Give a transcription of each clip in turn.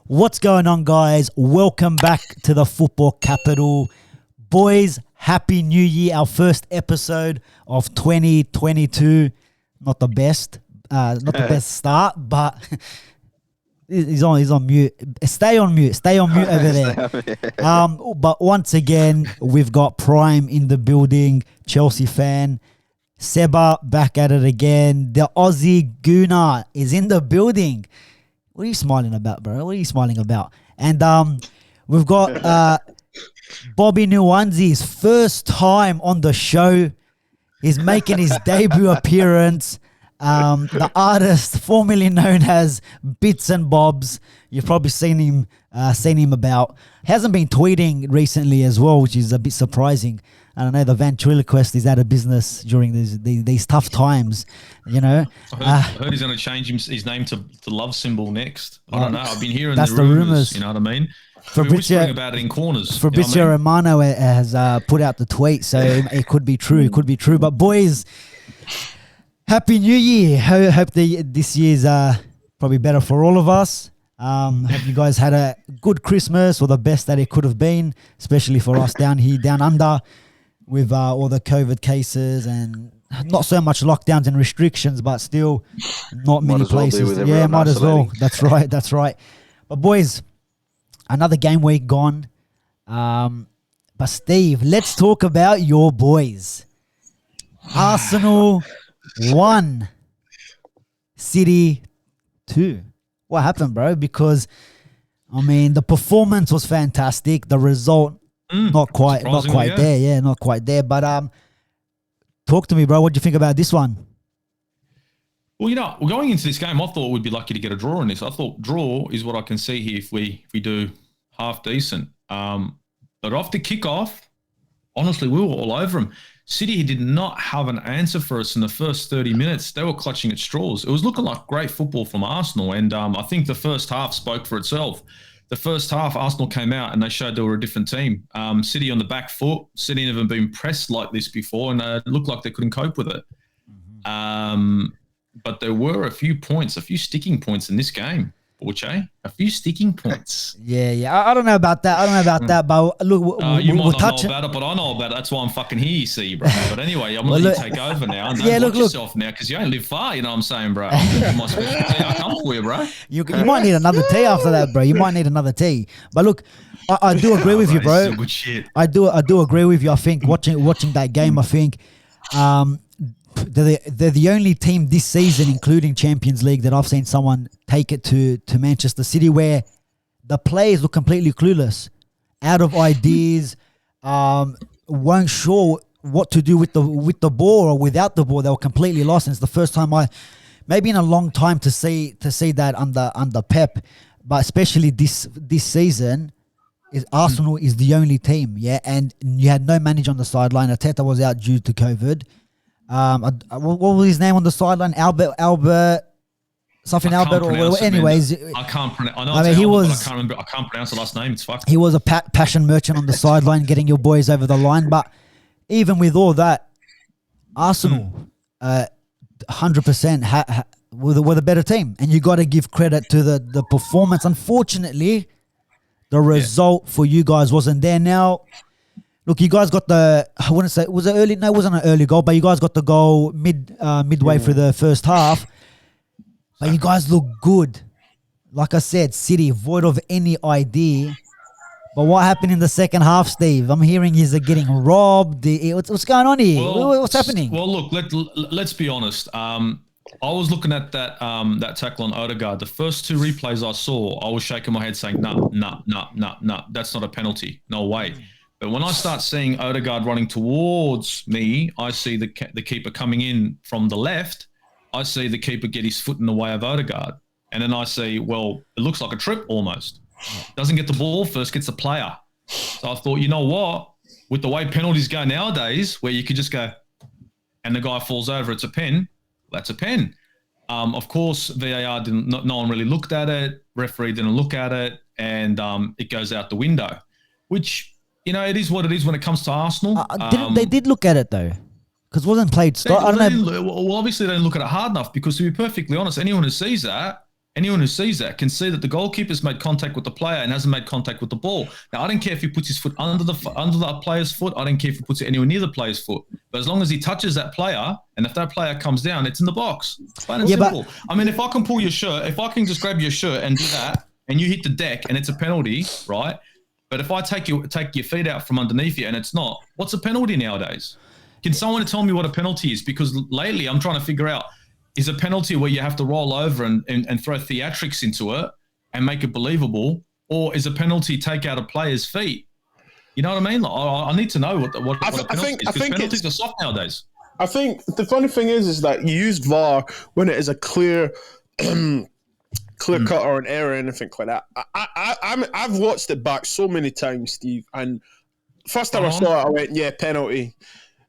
What's going on, guys? Welcome back to the Football Capital. Boys, Happy New Year. Our first episode of 2022. Not the best start, but he's on mute. Stay on mute over there. But once again, we've got Prime in the building, Chelsea fan. Seba back at it again. The Aussie Gooner is in the building. What are you smiling about, bro? What are you smiling about? And we've got Bobby Nwanzi's first time on the show. He's making his debut appearance. The artist formerly known as Bits and Bobs. You've probably seen him about. Hasn't been tweeting recently as well, which is a bit surprising. I don't know, the ventriloquist is out of business during these tough times, you know. I heard he's going to change his name to Love Symbol next. I don't know. I've been hearing that's the rumors, you know what I mean? We're whispering about it in corners. Fabrizio Romano has put out the tweet, so it could be true. It could be true. But boys, Happy New Year. Hope this year's probably better for all of us. Hope you guys had a good Christmas, or the best that it could have been, especially for us down under. With all the COVID cases and not so much lockdowns and restrictions, but still not many places. Yeah, might as well. That's right. But boys, another game week gone. But Steve, let's talk about your boys. Arsenal 1, City 2. What happened, bro? Because, I mean, the performance was fantastic. The result, not quite there. Yeah, not quite there. But talk to me, bro. What do you think about this one? Well, you know, going into this game, I thought we'd be lucky to get a draw in this. I thought draw is what I can see here if we do half decent. But after kickoff, honestly, we were all over them. City did not have an answer for us in the first 30 minutes. They were clutching at straws. It was looking like great football from Arsenal, and I think the first half spoke for itself. The first half, Arsenal came out and they showed they were a different team. City on the back foot. City never been pressed like this before, and it looked like they couldn't cope with it. But there were a few sticking points in this game. Borche, a few sticking points. Yeah. I don't know about that. But look, you might we'll not touch know about it, but I know about it. That's why I'm fucking here, you see, bro. But anyway, I'm going to take over now. Watch yourself now, because you don't live far, you know what I'm saying, bro? I'm my specialty. I come for you, bro. You might need another tea after that, bro. You might need another tea. But look, I do agree with you, bro. Good shit. I do agree with you. I think watching that game, I think they're the only team this season, including Champions League, that I've seen someone take it to Manchester City, where the players look completely clueless, out of ideas, weren't sure what to do with the ball or without the ball. They were completely lost. And it's the first time maybe in a long time to see that under Pep, but especially this season. Arsenal is the only team, yeah, and you had no manager on the sideline. Arteta was out due to COVID. What was his name on the sideline? Albert, something Albert or whatever. Anyways, I can't pronounce. I mean, he was. I can't remember. I can't pronounce the last name. It's fucked. He was a passion merchant on the sideline, getting your boys over the line. But even with all that, Arsenal, 100% were the better team, and you got to give credit to the performance. Unfortunately, the result for you guys wasn't there. Now, look, you guys got I wouldn't say, was it early? No, it wasn't an early goal, but you guys got the goal midway through the first half. But you guys look good. Like I said, City, void of any idea. But what happened in the second half, Steve? I'm hearing you're getting robbed. What's going on here? What's happening? Well, look, let's be honest. I was looking at that tackle on Odegaard. The first two replays I saw, I was shaking my head saying, no, that's not a penalty. No way. But when I start seeing Odegaard running towards me, I see the keeper coming in from the left. I see the keeper get his foot in the way of Odegaard. And then I see, well, it looks like a trip almost. Doesn't get the ball first, gets the player. So I thought, you know what? With the way penalties go nowadays, where you could just go and the guy falls over, it's a pen. That's a pen. Of course, VAR no one really looked at it. Referee didn't look at it. And it goes out the window, which, you know, it is what it is when it comes to Arsenal. They did look at it, though. Because it wasn't played. I don't know. Well, obviously they didn't look at it hard enough, because to be perfectly honest, anyone who sees that Anyone who sees that can see that the goalkeeper's made contact with the player and hasn't made contact with the ball. Now, I don't care if he puts his foot under the player's foot. I don't care if he puts it anywhere near the player's foot. But as long as he touches that player, and if that player comes down, it's in the box. Plain and simple. I mean, if I can pull your shirt, if I can just grab your shirt and do that, and you hit the deck, and it's a penalty, right? But if I take your feet out from underneath you and it's not, what's a penalty nowadays? Can someone tell me what a penalty is? Because lately I'm trying to figure out, is a penalty where you have to roll over and throw theatrics into it and make it believable, or is a penalty take out a player's feet? You know what I mean? Like, I need to know what a penalty is, because penalties are soft nowadays. I think the funny thing is that you use VAR when it is a clear cut or an error or anything like that. I've watched it back so many times, Steve, and first time I saw it, I went, yeah, penalty.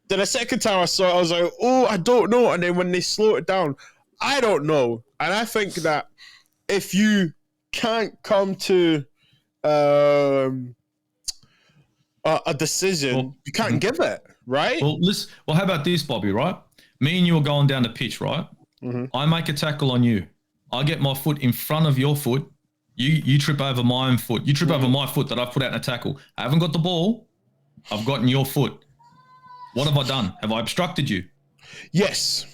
Then the second time I saw it, I was like, oh, I don't know. And then when they slow it down, I don't know. And I think that if you can't come to a decision, you can't give it, right? Well, listen. Well, how about this, Bobby, right? Me and you are going down the pitch, right? I make a tackle on you. I get my foot in front of your foot. You trip over my own foot. You trip over my foot that I've put out in a tackle. I haven't got the ball. I've gotten your foot. What have I done? Have I obstructed you? Yes.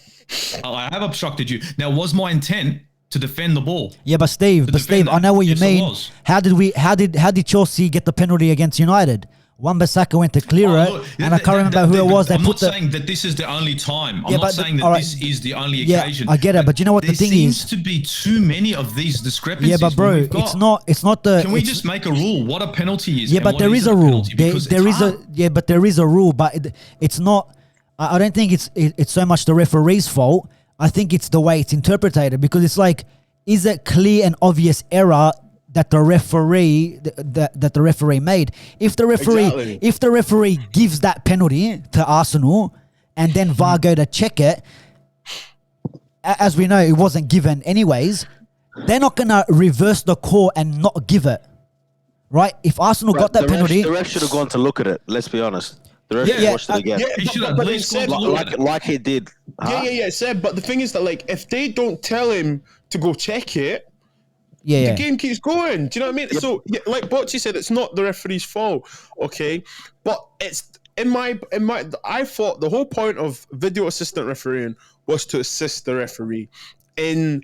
I have obstructed you. Now, was my intent to defend the ball? Yeah, but Steve, I know what you mean. How did Chelsea get the penalty against United? Wan-Bissaka went to clear it, and I can't remember who it was. I'm not saying that this is the only time. I'm not saying that this is the only occasion. I get it, but you know what the thing is? There seems to be too many of these discrepancies. Yeah, but bro, it's not the. Can we just make a rule what a penalty is? Yeah, but there is a rule. There is a rule, but it's not. I don't think it's so much the referee's fault. I think it's the way it's interpreted, because it's like, is it clear and obvious error that the referee made? If the referee gives that penalty to Arsenal and then VAR go to check it, as we know it wasn't given anyways, they're not gonna reverse the call and not give it, right? If Arsenal got that penalty, the ref should have gone to look at it. Let's be honest. The ref watched it again. He should have at least gone to look at it. Like he did. Said. But the thing is that, like, if they don't tell him to go check it, the game keeps going. Do you know what I mean? Yep. So, like Bocci said, it's not the referee's fault, okay? But it's in my. I thought the whole point of video assistant refereeing was to assist the referee in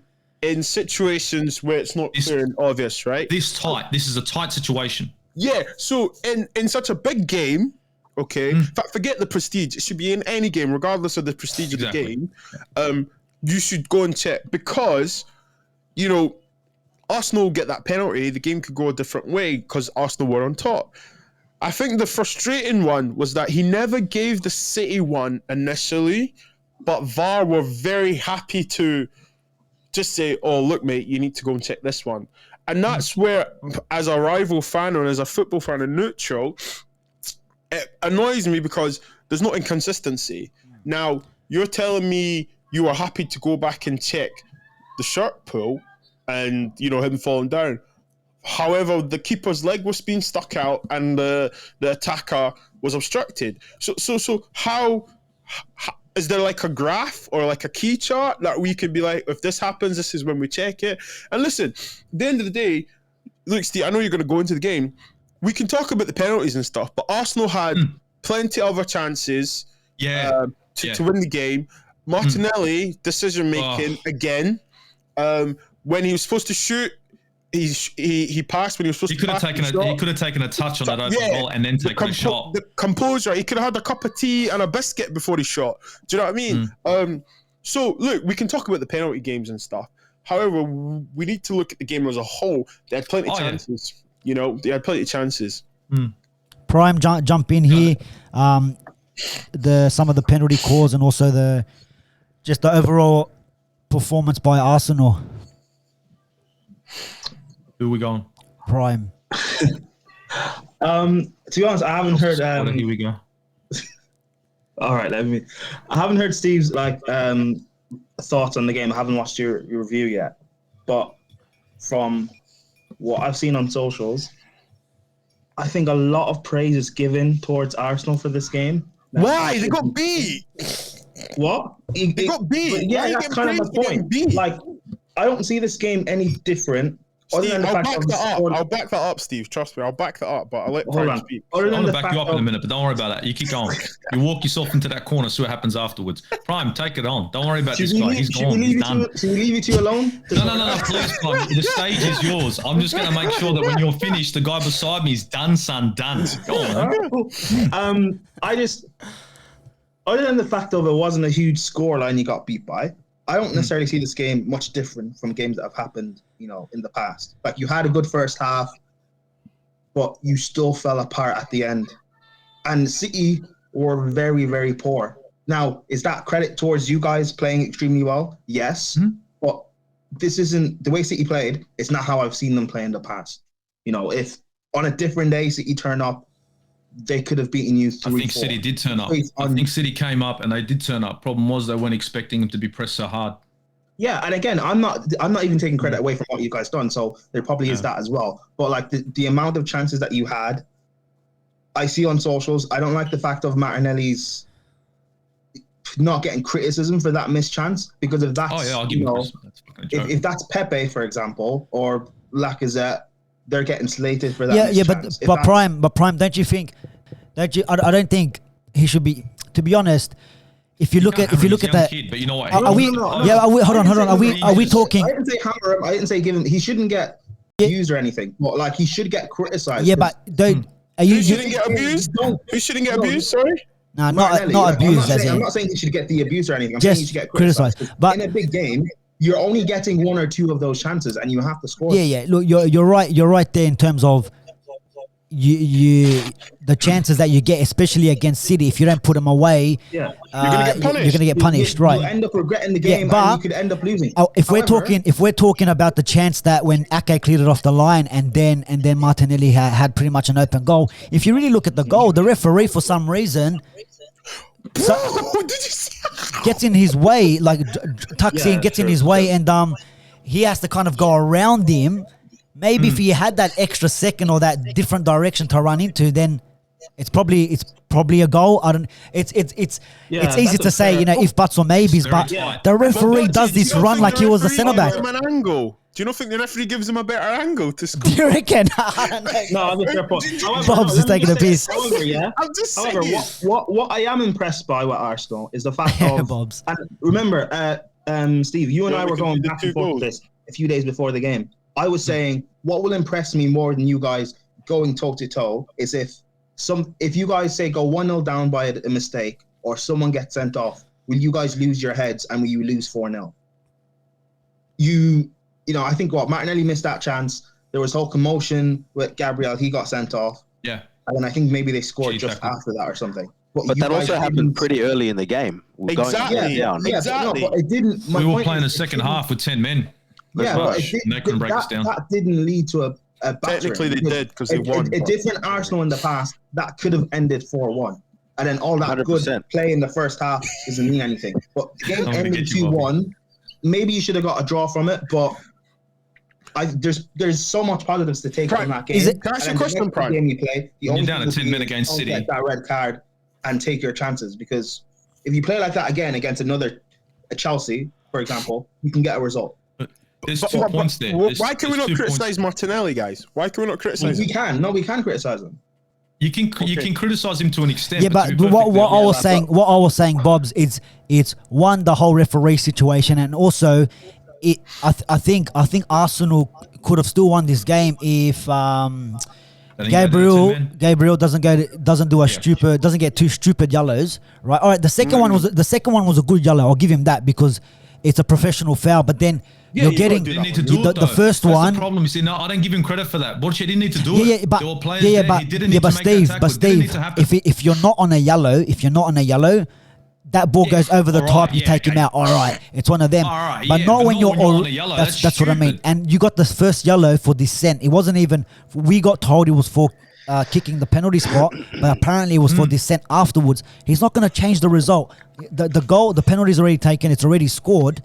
situations where it's not clear and obvious, right? This is a tight situation. Yeah. So in such a big game, okay. In fact, forget the prestige. It should be in any game, regardless of the prestige of the game. You should go and check, because, you know, Arsenal get that penalty, the game could go a different way because Arsenal were on top. I think the frustrating one was that he never gave the City one initially, but VAR were very happy to just say, oh, look, mate, you need to go and check this one. And that's where, as a rival fan or as a football fan in neutral, it annoys me because there's no inconsistency. Now, you're telling me you are happy to go back and check the shirt pull, and, you know, him falling down. However, the keeper's leg was being stuck out and the attacker was obstructed. So how is there like a graph or like a key chart that we could be like, if this happens, this is when we check it? And listen, at the end of the day, look, Steve, I know you're going to go into the game. We can talk about the penalties and stuff, but Arsenal had plenty of other chances to win the game. Martinelli, decision-making again. When he was supposed to shoot, he passed when he was supposed to pass. He could have taken a touch on that open ball and then taken a shot. The composure, he could have had a cup of tea and a biscuit before he shot. Do you know what I mean? So, look, we can talk about the penalty games and stuff. However, we need to look at the game as a whole. They had plenty of chances. Yeah. You know, they had plenty of chances. Prime, jump in here. Some of the penalty calls and also the overall performance by Arsenal. Who are we going? Prime. To be honest, I haven't heard. Here we go. All right, I haven't heard Steve's thoughts on the game. I haven't watched your review yet, but from what I've seen on socials, I think a lot of praise is given towards Arsenal for this game. Why? They got beat. What? They got beat. Yeah, that's kind of my point. Like, I don't see this game any different. Other Steve, than the I'll fact back of that up. scored- I'll back that up, Steve. Trust me, I'll back that up. But I'll let Hold Prime on. speak. Other I'm than gonna the back fact you up in a of minute, but don't worry about that. You keep going. You walk yourself into that corner, see what happens afterwards. Prime, take it on. Don't worry about this guy. He's gone. He's done. Should we leave you two alone? No, please, Prime. The stage is yours. I'm just gonna make sure that when you're finished, the guy beside me is done, son, done. Go on. I just, other than the fact of it wasn't a huge score line you got beat by, I don't necessarily see this game much different from games that have happened, in the past. Like, you had a good first half, but you still fell apart at the end. And City were very, very poor. Now, is that credit towards you guys playing extremely well? Yes. But this isn't the way City played. It's not how I've seen them play in the past. If on a different day City turn up, they could have beaten you 3-4. I think City did turn up. I think City came up and they did turn up. Problem was they weren't expecting him to be pressed so hard. Yeah, and again, I'm not even taking credit away from what you guys done. So there probably is that as well. But like the amount of chances that you had, I see on socials. I don't like the fact of Martinelli's not getting criticism for that missed chance, because if that's I'll give him that's fucking a joke. if that's Pepe, for example, or Lacazette, they're getting slated for that. Yeah, but Prime, don't you think? I don't think he should be. To be honest, if you look at that, kid, but you know what? hold on. Are we talking? I didn't say hammer him. I didn't say give him. He shouldn't get abused or anything. But like, he should get criticized. Yeah, but don't. Who shouldn't get abused? Who shouldn't get abused? Sorry. No, not abused. I'm not saying he should get the abuse or anything. I'm Just saying he should get criticized. criticized. But in a big game, you're only getting one or two of those chances, and you have to score. Yeah. Look, you're right. You're right there in terms of you the chances that you get, especially against City, if you don't put them away, Yeah. you're gonna get punished, right? You end up regretting the game, but and you could end up losing. If we're talking about the chance that when Ake cleared it off the line and then Martinelli had pretty much an open goal, if you really look at the goal, the referee for some reason gets in his way, like tucks in, gets in his way, and he has to kind of go around him. Maybe if he had that extra second or that different direction to run into, then it's probably a goal. I don't. It's easy to say, if buts or maybes, but the referee does this run like he was a centre back. An angle. Do you not think the referee gives him a better angle to score? Do you reckon? No, that's a fair point. Bob's is taking a piece. However, I'm just saying. However, what I am impressed by with Arsenal is the fact of Bob's. And remember, Steve, you and I were going back and forth with this a few days before the game. I was saying what will impress me more than you guys going toe to toe is if you guys say go 1-0 down by a mistake or someone gets sent off, will you guys lose your heads and will you lose 4-0? I think Martinelli missed that chance. There was whole commotion with Gabriel. He got sent off. Yeah. And then I think maybe they scored just after that or something. But that also happened pretty early in the game. Exactly. Exactly. But it didn't. We were playing the second half with 10 men. But they couldn't break us down. That didn't lead to a battering. Technically, they did because they won. A different Arsenal in the past, that could have ended 4-1. And then all that 100%. good play in the first half doesn't mean anything. But the game ended 2-1. Maybe you should have got a draw from it, but there's so much positives to take from that game. Can I ask you a question, Prime? Game you play, You're down to 10 men against City. Get that red card and take your chances, because if you play like that again against a Chelsea, for example, you can get a result. There's 2 points there. Why can we not criticize Martinelli, guys? Why can we not criticize him? We can criticize him. You can criticize him to an extent. Yeah, but what I was saying, Bob's, it's one, the whole referee situation, and also I think Arsenal could have still won this game if Gabriel doesn't get two stupid yellows, right? All right, the second one was a good yellow. I'll give him that because it's a professional foul, but then you're getting the first one. The problem is, I don't give him credit for that. Borchi didn't need to do it. But there were players there. He didn't need to make that tackle. Steve, if you're not on a yellow, that ball goes over the top. You take him out. All right, it's one of them. But not when you're on a yellow. That's what I mean. And you got the first yellow for dissent. It wasn't even. We got told it was for kicking the penalty spot, but apparently it was for dissent afterwards. He's not going to change the result. The goal, the penalty's already taken. It's already scored.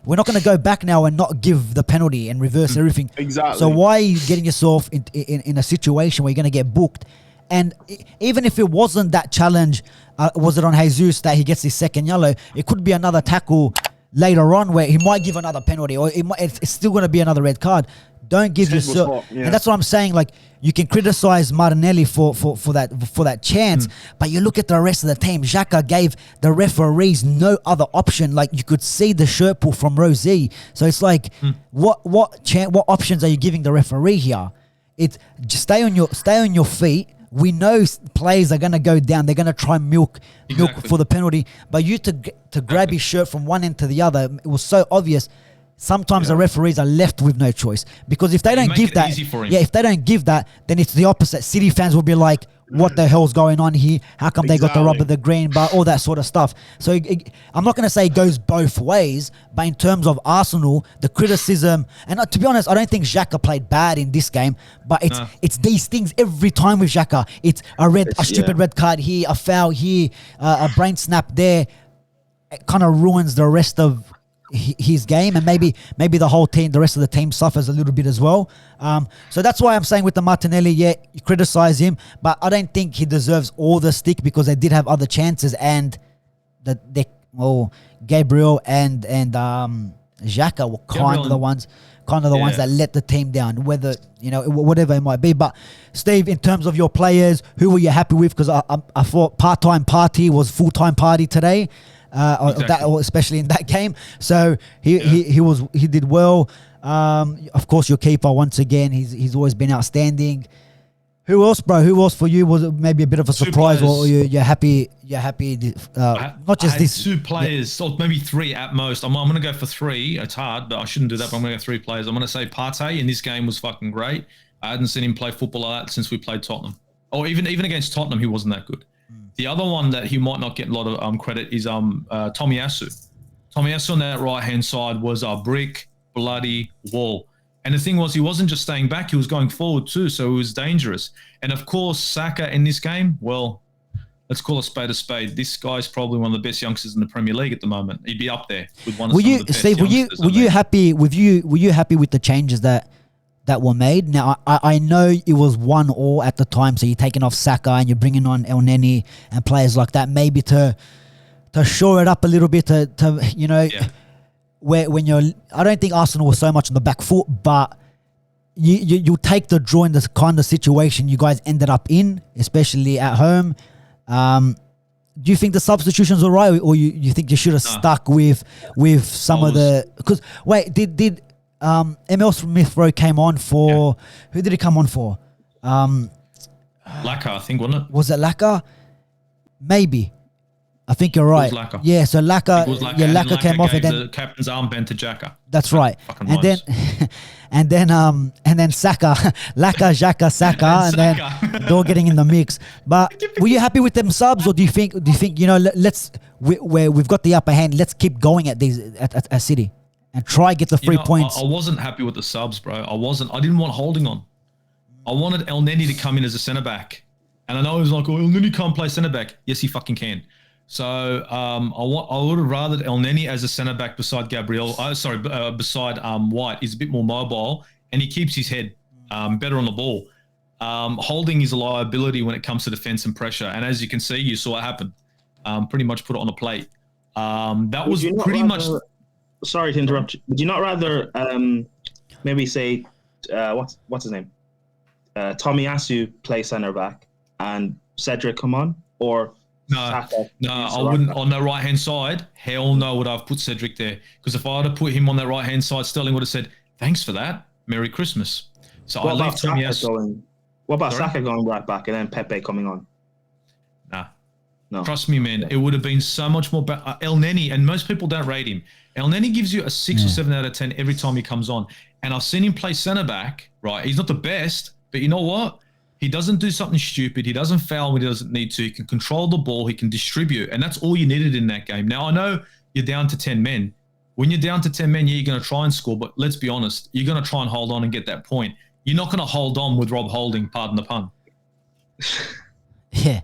We're not going to go back now and not give the penalty and reverse everything. Exactly. So why are you getting yourself in a situation where you're going to get booked? And even if it wasn't that challenge, was it on Jesus that he gets his second yellow? It could be another tackle later on where he might give another penalty or it's still going to be another red card. Don't give yourself, and that's what I'm saying. Like you can criticize Martinelli for that chance, but you look at the rest of the team. Xhaka gave the referees no other option. Like you could see the shirt pull from Rosie. So it's like, what options are you giving the referee here? It's just stay on your feet. We know players are going to go down. They're going to try milk for the penalty. But you to grab his shirt from one end to the other, it was so obvious. Sometimes the referees are left with no choice because if they don't give that, if they don't give that, then it's the opposite. City fans will be like, "What the hell's going on here? How come they got the rub of the green?" But all that sort of stuff. So I'm not going to say it goes both ways, but in terms of Arsenal, the criticism, and to be honest, I don't think Xhaka played bad in this game. But it's these things every time with Xhaka. It's a stupid red card here, a foul here, a brain snap there. It kind of ruins the rest of his game, and maybe the whole team, the rest of the team suffers a little bit as well. So that's why I'm saying with the Martinelli, you criticize him, but I don't think he deserves all the stick because they did have other chances, and Gabriel and Xhaka were kind of the ones that let the team down, whether whatever it might be. But Steve, in terms of your players, who were you happy with? Because I thought part-time party was full-time party today. Especially in that game, so he did well. Of course, your keeper once again, he's always been outstanding. Who else, bro? Who else for you was maybe a bit of a surprise, or you're happy? You're happy. Not just this. 2 players, or maybe 3 at most. I'm going to go for 3. It's hard, but I shouldn't do that. But I'm going to go 3 players. I'm going to say Partey in this game was fucking great. I hadn't seen him play football like that since we played Tottenham, or even against Tottenham, he wasn't that good. The other one that he might not get a lot of credit is Tomiyasu. Tomiyasu on that right-hand side was a brick bloody wall. And the thing was, he wasn't just staying back, he was going forward too, so it was dangerous. And of course, Saka in this game, well, let's call a spade a spade. This guy's probably one of the best youngsters in the Premier League at the moment. He'd be up there with one of the best Steve, were you happy with the changes that were made? Now, I know it was 1-1 at the time, so you're taking off Saka and you're bringing on El Neni and players like that, maybe to shore it up a little bit, when you're... I don't think Arsenal was so much on the back foot, but you take the draw in this kind of situation you guys ended up in, especially at home. Do you think the substitutions were right, or you think you should have stuck with some of the... Because, wait, did Emil Smith-Rowe came on for... Who did he come on for? Laka, I think, wasn't it? Was it Laka? Maybe. I think you're right. It was Laka. Yeah, so Laka... Yeah, Laka came off and then... the captain's armband to Xhaka. That's right. And then Saka. Laka, Xhaka, Saka, and then they're all getting in the mix. But were you happy with them subs, or do you think we've got the upper hand, let's keep going at these at City? And try get the 3 points. I wasn't happy with the subs, bro. I didn't want Holding on. I wanted El Neni to come in as a centre back, and I know it was like, El Neni can't play centre back. Yes, he fucking can. So I would have rather El Neni as a centre back beside beside White. He's a bit more mobile and he keeps his head better on the ball. Holding is a liability when it comes to defence and pressure, and as you can see, you saw what happened. Pretty much put it on a plate. That was pretty much. Sorry to interrupt you. Would you not rather maybe say what's his name? Tomiyasu play centre back and Cedric come on, or no, I wouldn't. On the right hand side, hell no, would I've put Cedric there, because if I had put him on that right hand side, Sterling would have said, "Thanks for that, Merry Christmas." So I leave Tomiyasu. What about Saka going right back and then Pepe coming on? No. Trust me, man. It would have been so much more. El Neni, and most people don't rate him. El Neni gives you a 6 or 7 out of 10 every time he comes on. And I've seen him play centre back, right? He's not the best, but you know what? He doesn't do something stupid. He doesn't foul when he doesn't need to. He can control the ball. He can distribute. And that's all you needed in that game. Now, I know you're down to 10 men. When you're down to 10 men, you're going to try and score. But let's be honest, you're going to try and hold on and get that point. You're not going to hold on with Rob Holding, pardon the pun. Yeah.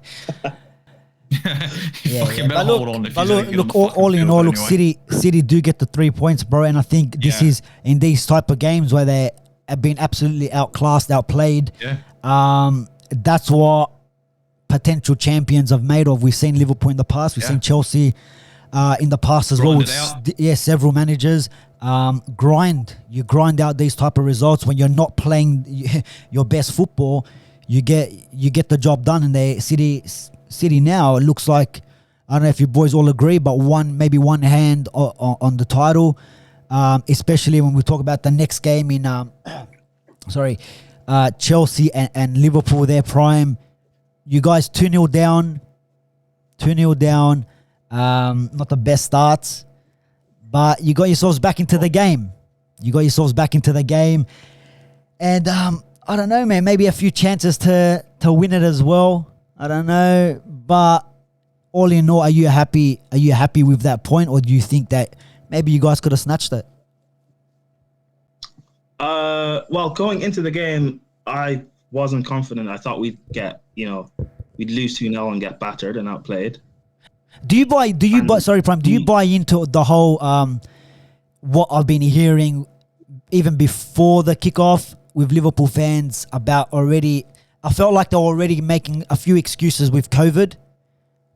But look, all in all, City do get the 3 points, bro. And I think this is in these type of games where they have been absolutely outclassed, outplayed. Yeah. That's what potential champions have made of. We've seen Liverpool in the past. We've seen Chelsea. in the past as Grind well. it out. Several managers. You grind out these type of results when you're not playing your best football. You get the job done. And they City now, it looks like, I don't know if you boys all agree, but maybe one hand on the title, especially when we talk about the next game in Chelsea and Liverpool, their prime. You guys 2-0 down. 2-0 down. Not the best starts, but you got yourselves back into the game. And I don't know, man, maybe a few chances to win it as well. I don't know, but all in all, are you happy with that point, or do you think that maybe you guys could have snatched it? Well, going into the game, I wasn't confident. I thought we'd lose 2-0 and get battered and outplayed. Do you buy into the whole what I've been hearing even before the kickoff with Liverpool fans about already? I felt like they were already making a few excuses with COVID.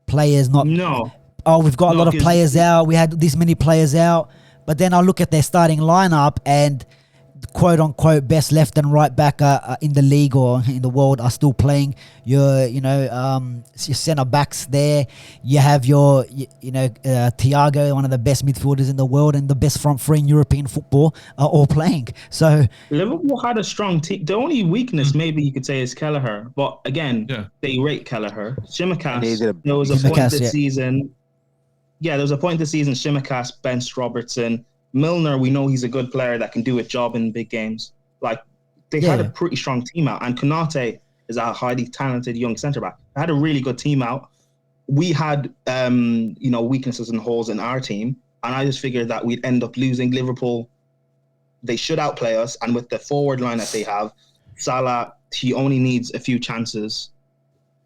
Players not. No. Oh, we've got a lot of players out. We had this many players out. But then I look at their starting lineup and quote unquote best left and right back in the league or in the world are still playing. Your centre backs there. You have your Thiago, one of the best midfielders in the world and the best front three in European football, are all playing. So Liverpool had a strong team. The only weakness maybe you could say is Kelleher, but again, they rate Kelleher. Tsimikas, there was a point this season. Yeah, there was a point this season. Tsimikas benched Robertson. Milner, we know he's a good player that can do a job in big games. Like, they had a pretty strong team out. And Konate is a highly talented young centre-back. They had a really good team out. We had, weaknesses and holes in our team. And I just figured that we'd end up losing. Liverpool, they should outplay us. And with the forward line that they have, Salah, he only needs a few chances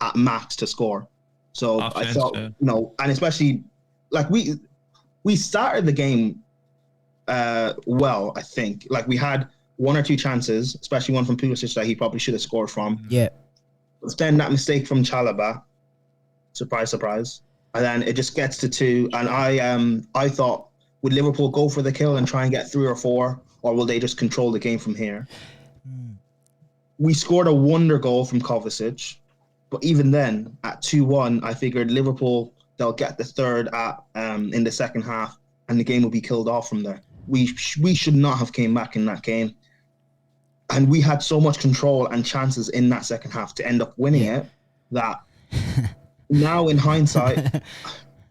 at max to score. So I thought, and especially, like, we started the game well, I think. Like, we had one or two chances, especially one from Pulisic that he probably should have scored from. Yeah. But then that mistake from Chalobah, surprise, surprise. And then it just gets to 2. And I thought, would Liverpool go for the kill and try and get 3 or 4, or will they just control the game from here? We scored a wonder goal from Kovacic, but even then, at 2-1, I figured Liverpool, they'll get the third in the second half, and the game will be killed off from there. We should not have came back in that game. And we had so much control and chances in that second half to end up winning it that now in hindsight,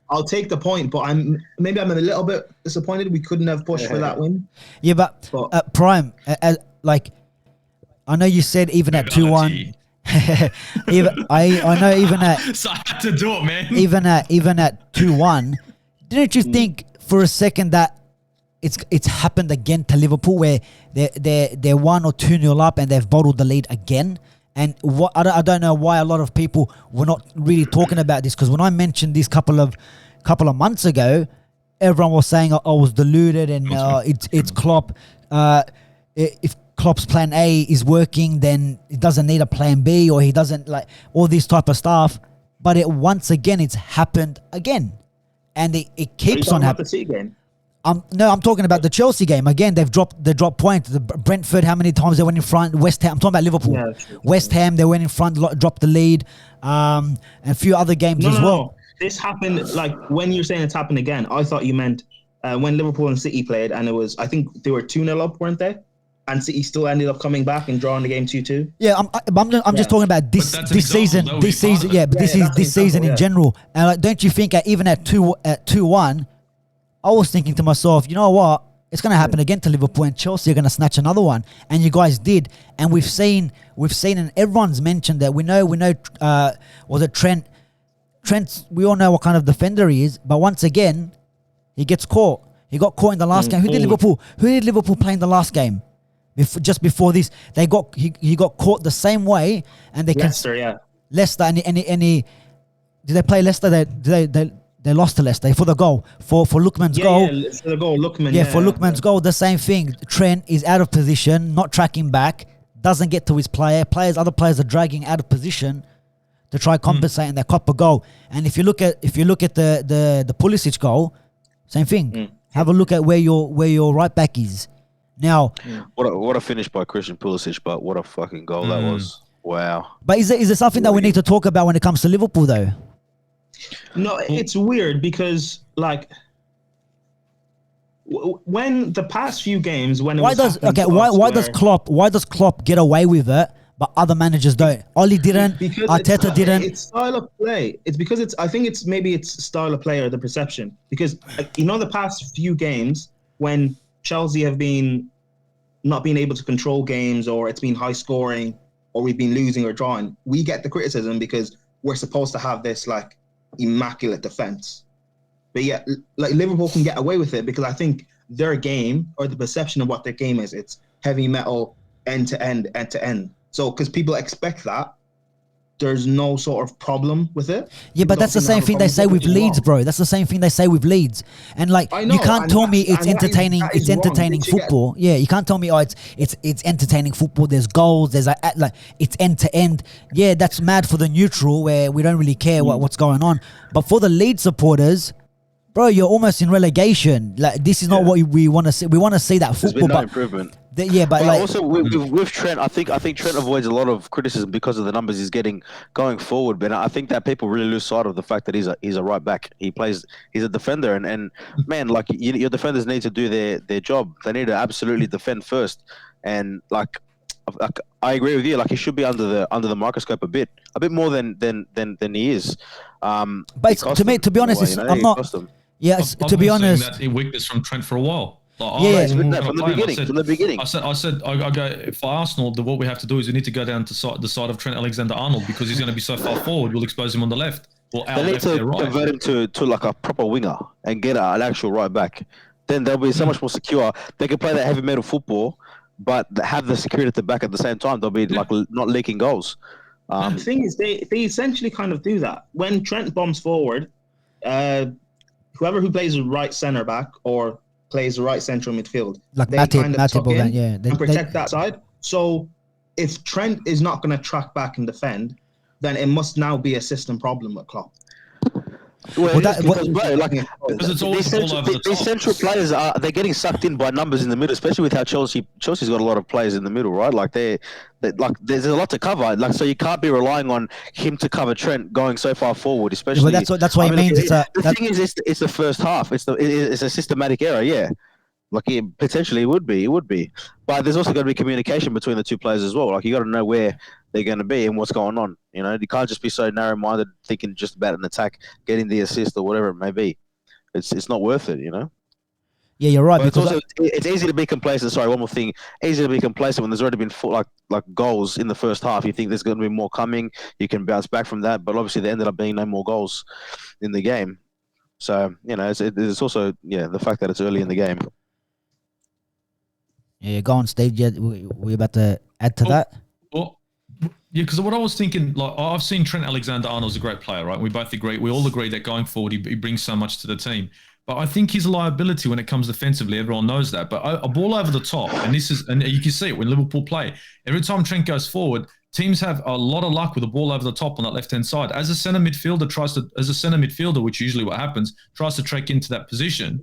I'll take the point, but I'm a little bit disappointed we couldn't have pushed for that win. Yeah, but Prime, I know you said even at 2-1. I know even at so I had to do it, man. Even at 2-1, didn't you think for a second that it's happened again to Liverpool where they're 1 or 2-0 up and they've bottled the lead again? And what I don't know why a lot of people were not really talking about this, because when I mentioned this couple of months ago, everyone was saying I was deluded and it's Klopp. If Klopp's plan A is working, then he doesn't need a plan B, or he doesn't, like, all this type of stuff. But once again, it's happened again, and it keeps on happening. No, I'm talking about the Chelsea game. Again, they dropped points. The Brentford, how many times they went in front? West Ham. I'm talking about Liverpool. Yeah, West Ham, they went in front, dropped the lead. And a few other games as well. No. This happened, like, when you're saying it's happened again, I thought you meant when Liverpool and City played, and it was, I think they were 2-0 up, weren't they? And City still ended up coming back and drawing the game 2-2. Yeah, I'm just talking about this season. This season, this season in general. And like, don't you think even at 2-1, I was thinking to myself, you know what? It's going to happen again to Liverpool, and Chelsea are going to snatch another one. And you guys did. And we've seen, and everyone's mentioned that. We know. Was it Trent? Trent, we all know what kind of defender he is. But once again, he gets caught. He got caught in the last game. Who did Liverpool play in the last game? Just before this, he got caught the same way, and Leicester and did they play Leicester? They lost to Leicester for the goal for Lookman's goal. Yeah, for the goal, Lookman. For Lookman's goal, the same thing. Trent is out of position, not tracking back, doesn't get to his player. Other players are dragging out of position. to try compensate and they cop a goal. And if you look at the Pulisic goal, same thing. Have a look at where your right back is. Now, what a finish by Christian Pulisic, but what a fucking goal that was. Wow. But is there something that we need to talk about when it comes to Liverpool though? No, it's weird because like when the past few games when it why was does Klopp get away with it but other managers don't? Oli didn't, because Arteta didn't. It's style of play. It's because I think it's maybe it's style of play or the perception. Because the past few games when Chelsea have been not being able to control games, or it's been high scoring, or we've been losing or drawing, we get the criticism because we're supposed to have this like immaculate defense. But yeah, like Liverpool can get away with it because I think their game, or the perception of what their game is, it's heavy metal, end to end. So because people expect that, there's no sort of problem with it. Yeah, but that's the same thing they say with Leeds, bro. That's the same thing they say with Leeds. And like, you can't tell me it's entertaining. It's entertaining football. Yeah, you can't tell me it's entertaining football. There's goals. There's like it's end to end. Yeah, that's mad for the neutral where we don't really care what's going on. But for the Leeds supporters, bro, you're almost in relegation. Like, this is not what we want to see. We want to see that football. There's been no improvement. But like, also with Trent, I think Trent avoids a lot of criticism because of the numbers he's getting going forward. But I think that people really lose sight of the fact that he's a right back. He's a defender, and man, like your defenders need to do their job. They need to absolutely defend first. And like I agree with you. Like, he should be under the microscope a bit more than he is. But to be honest, I'm not. Yeah, to be honest, that weakness from Trent for a while. Like, from the beginning. I said, I go, for Arsenal, what we have to do is we need to go down to the side of Trent Alexander-Arnold because he's going to be so far forward. We'll expose him on the left. They need to convert him to like a proper winger and get an actual right back. Then they'll be so much more secure. They can play that heavy metal football, but have the security at the back at the same time. They'll be like not leaking goals. The thing is, they essentially kind of do that. When Trent bombs forward, whoever who plays the right centre back or plays the right central midfield, like they Matip, kind of tuck in and protect that side. So if Trent is not going to track back and defend, then it must now be a system problem with Klopp. These central players they're getting sucked in by numbers in the middle, especially with how Chelsea's got a lot of players in the middle, right? Like they there's a lot to cover. Like, so you can't be relying on him to cover Trent going so far forward, especially. Well, that's what it means. The thing is, it's the first half. It's a systematic error, yeah. Like, potentially it would be, but there's also got to be communication between the two players as well. Like, you got to know where they're going to be and what's going on. You know, you can't just be so narrow-minded thinking just about an attack, getting the assist or whatever it may be. It's not worth it, you know. Yeah, you're right. But because it's easy to be complacent. Sorry, one more thing. Easy to be complacent when there's already been like goals in the first half. You think there's going to be more coming. You can bounce back from that, but obviously there ended up being no more goals in the game. So, you know, it's also the fact that it's early in the game. Yeah, go on, Steve. Yeah, we about to add to that. Well, yeah, because what I was thinking, like, I've seen Trent Alexander-Arnold's a great player, right? We both agree. We all agree that going forward, he brings so much to the team. But I think he's a liability when it comes defensively. Everyone knows that. But a ball over the top, and you can see it when Liverpool play. Every time Trent goes forward, teams have a lot of luck with a ball over the top on that left-hand side. As a centre midfielder, which usually what happens, tries to trek into that position,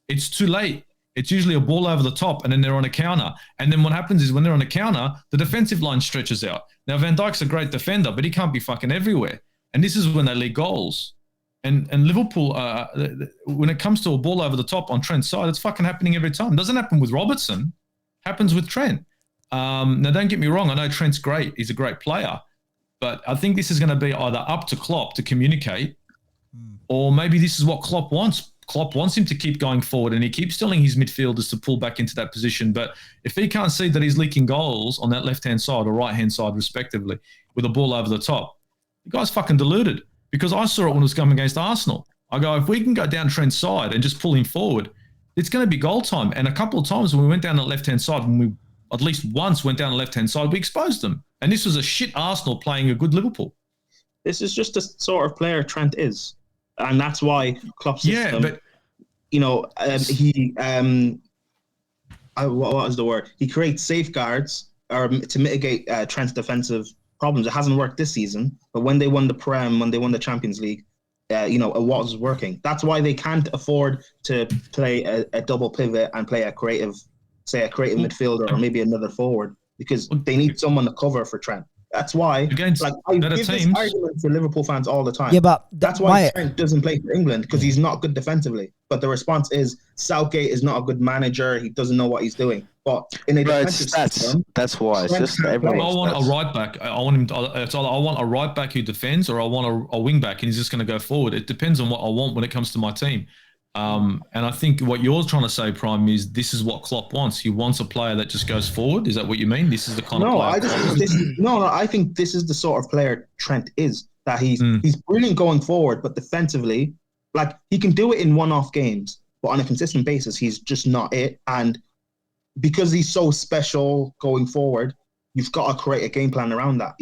it's too late. It's usually a ball over the top, and then they're on a counter. And then what happens is when they're on a counter, the defensive line stretches out. Now, Van Dijk's a great defender, but he can't be fucking everywhere. And this is when they leak goals. And Liverpool, when it comes to a ball over the top on Trent's side, it's fucking happening every time. It doesn't happen with Robertson. Happens with Trent. Now, don't get me wrong. I know Trent's great. He's a great player. But I think this is going to be either up to Klopp to communicate, or maybe this is what Klopp wants. Klopp wants him to keep going forward, and he keeps telling his midfielders to pull back into that position. But if he can't see that he's leaking goals on that left-hand side or right-hand side, respectively, with a ball over the top, the guy's fucking deluded. Because I saw it when it was coming against Arsenal. I go, if we can go down Trent's side and just pull him forward, it's going to be goal time. And a couple of times when we went down the left-hand side, when we at least once went down the left-hand side, we exposed them. And this was a shit Arsenal playing a good Liverpool. This is just the sort of player Trent is. And that's why Klopp's system, but what is the word? He creates safeguards to mitigate Trent's defensive problems. It hasn't worked this season, but when they won the Prem, when they won the Champions League, it was working. That's why they can't afford to play a double pivot and play a creative midfielder or maybe another forward, because they need someone to cover for Trent. That's why, against I give this argument to Liverpool fans all the time. Yeah, but that's why Trent doesn't play for England, because he's not good defensively. But the response is Southgate is not a good manager. He doesn't know what he's doing. But in a defensive system, that's why. It's just I want a right back. I want him. It's either I want a right back who defends, or I want a wing back, and he's just going to go forward. It depends on what I want when it comes to my team. And I think what you're trying to say, Prime, is this is what Klopp wants. He wants a player that just goes forward. Is that what you mean? This is the kind of player. I think this is the sort of player Trent is. That he's brilliant going forward, but defensively, like, he can do it in one-off games, but on a consistent basis, he's just not it. And because he's so special going forward, you've got to create a game plan around that.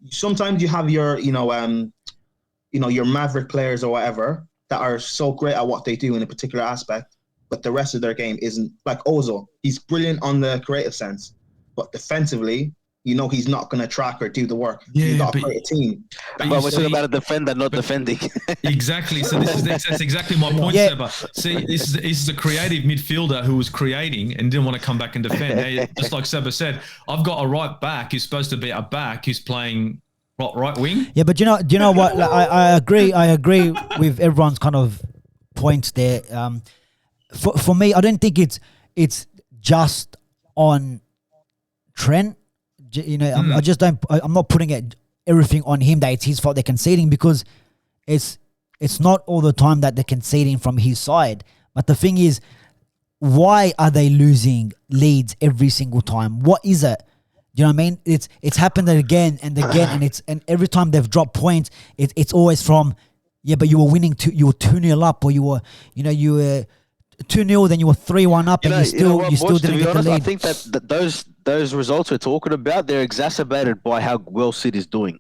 Sometimes you have your, your maverick players or whatever that are so great at what they do in a particular aspect, but the rest of their game isn't. Like Ozil, he's brilliant on the creative sense, but defensively, he's not going to track or do the work. You've got to create a team. But we're talking about a defender, not defending. Exactly. So that's exactly my point, Seba. See, this is a creative midfielder who was creating and didn't want to come back and defend. Hey, just like Seba said, I've got a right back who's supposed to be a back who's playing right wing. Yeah, but do you know what? Like, I agree with everyone's kind of points there. For me, I don't think it's just on Trent. I just don't. I'm not putting everything on him that it's his fault they're conceding, because it's not all the time that they're conceding from his side. But the thing is, why are they losing leads every single time? What is it? Do you know what I mean? It's happened again and again, and every time they've dropped points, it's always from, but you were winning you were 2-0 up, or you were 2-0, then you were 3-1 up, and you still didn't get the lead. I think that those results we're talking about, they're exacerbated by how well City's doing.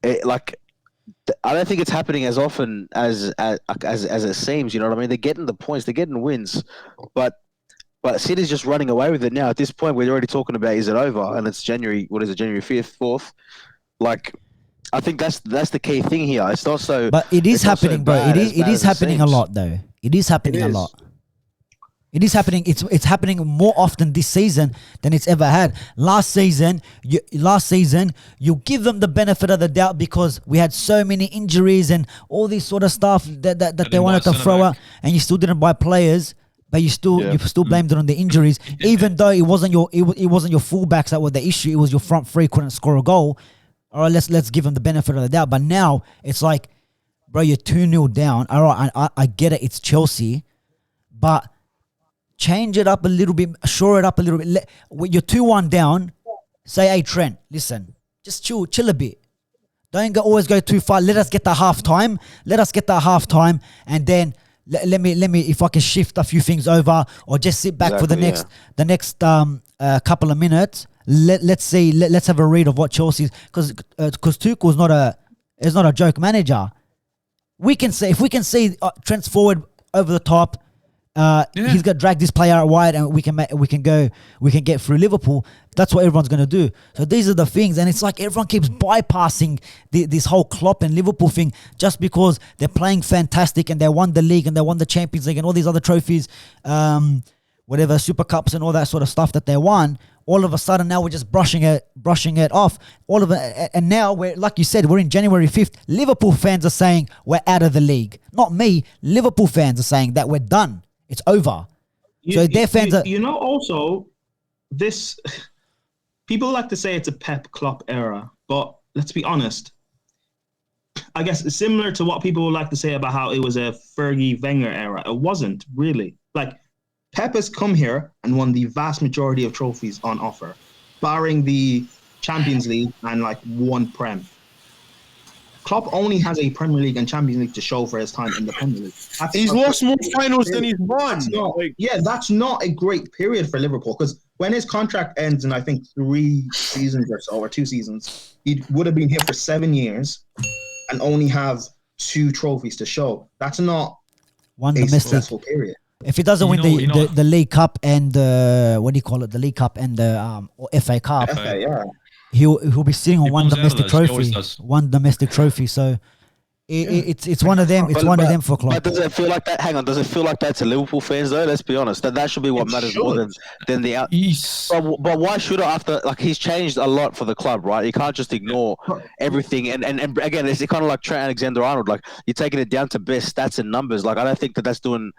I don't think it's happening as often as it seems. You know what I mean? They're getting the points, they're getting wins, but City's just running away with it now. At this point, we're already talking about, is it over? And it's January. What is it? January 5th, 4th? Like, I think that's the key thing here. It's not so. But it is happening, bro. It is happening a lot, though. It is happening a lot. It is happening. It's happening more often this season than it's ever had. Last season, you give them the benefit of the doubt because we had so many injuries and all this sort of stuff that they wanted to throw out, and you still didn't buy players, but you still blamed it on the injuries, even though it wasn't your fullbacks that were the issue. It was your front three couldn't score a goal. All right, let's give them the benefit of the doubt. But now it's like, bro, you're 2-0 down. All right, I get it. It's Chelsea, but change it up a little bit, shore it up a little bit. You're 2-1 down. Say, hey, Trent, listen, just chill a bit. Don't always go too far. Let us get the half time. And then let me if I can shift a few things over, or just sit back for the next couple of minutes. Let's have a read of what Chelsea's, because Tuchel's not a joke manager. If we can see Trent's forward over the top. He's got to drag this player out wide, and we can get through Liverpool. That's what everyone's going to do. So these are the things, and it's like everyone keeps bypassing this whole Klopp and Liverpool thing just because they're playing fantastic and they won the league and they won the Champions League and all these other trophies, whatever, Super Cups and all that sort of stuff that they won. All of a sudden now we're just brushing it off. All of it, and now we're, like you said, we're in January 5th. Liverpool fans are saying we're out of the league. Not me. Liverpool fans are saying that we're done. It's over. So their fans are... Also, this... People like to say it's a Pep Klopp era, but let's be honest. I guess it's similar to what people like to say about how it was a Fergie Wenger era. It wasn't, really. Like, Pep has come here and won the vast majority of trophies on offer, barring the Champions League and, one Prem. Klopp only has a Premier League and Champions League to show for his time in the Premier League. He's lost more finals than he's won. That's not a great period for Liverpool, because when his contract ends in, I think, 3 seasons or so, or 2 seasons, he would have been here for 7 years and only have 2 trophies to show. That's not a successful period. If he doesn't win the League Cup and what do you call it? The League Cup and the FA Cup. FA, yeah. he'll be sitting on He one comes out of domestic those, he always trophy. does. One domestic trophy. So it's one of them. It's one of them for Klopp. But does it feel like that? Hang on, does it feel like that to Liverpool fans though? Let's be honest. That should be what matters more than the out. Yes. But why should after like he's changed a lot for the club, right? You can't just ignore everything. And again, it's kind of like Trent Alexander-Arnold. Like you're taking it down to best stats and numbers. Like I don't think that's doing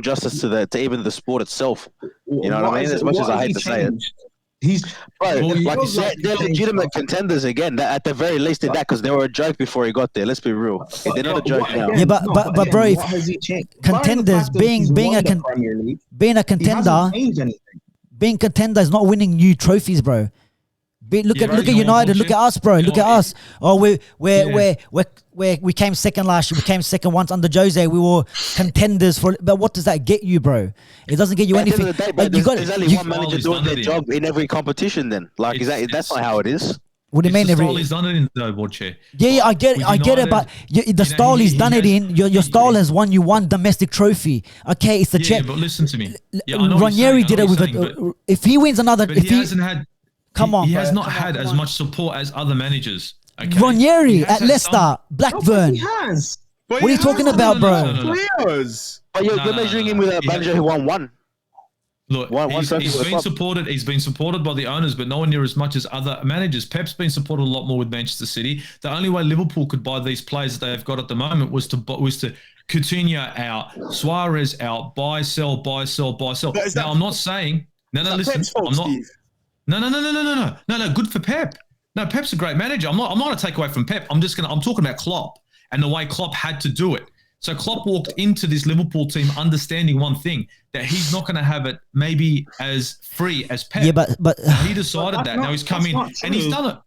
justice to even the sport itself. You know what I mean? As much as I hate to say it. They're legitimate contenders again. At the very least, did that because they were a joke before he got there. Let's be real. They're not a joke now. Yeah, but bro, if contenders being a contender, being contender is not winning new trophies, bro. Look at United. Look at us, bro. Look at us. Oh, we came second last year. We came second once under Jose. We were contenders for. But what does that get you, bro? It doesn't get you anything. At the end of the day, there's only one manager doing their job in every competition. Then, like, that's not how it is. What do you mean? Every he's done it in though, VARchester. Yeah, I get it, but the style he's done it in. Your style has won you one domestic trophy. Okay, it's the Yeah, but listen to me. Ranieri did it with if he wins another, but he hasn't had. Come on, he bro. has not had as much support as other managers. Okay? Ranieri at Leicester, Blackburn. He has. What are you talking about, bro? Players. But you're measuring him with a manager who won one. Look, he's been supported. He's been supported by the owners, but nowhere near as much as other managers. Pep's been supported a lot more with Manchester City. The only way Liverpool could buy these players that they've got at the moment was to Coutinho out, Suarez out, buy, sell, buy, sell, buy, sell. Now I'm not saying listen. I'm not. Steve? No. Good for Pep. No, Pep's a great manager. I'm not going to take away from Pep. I'm talking about Klopp and the way Klopp had to do it. So Klopp walked into this Liverpool team understanding one thing, that he's not going to have it maybe as free as Pep. Yeah, but he decided that. Now he's come in and he's done it.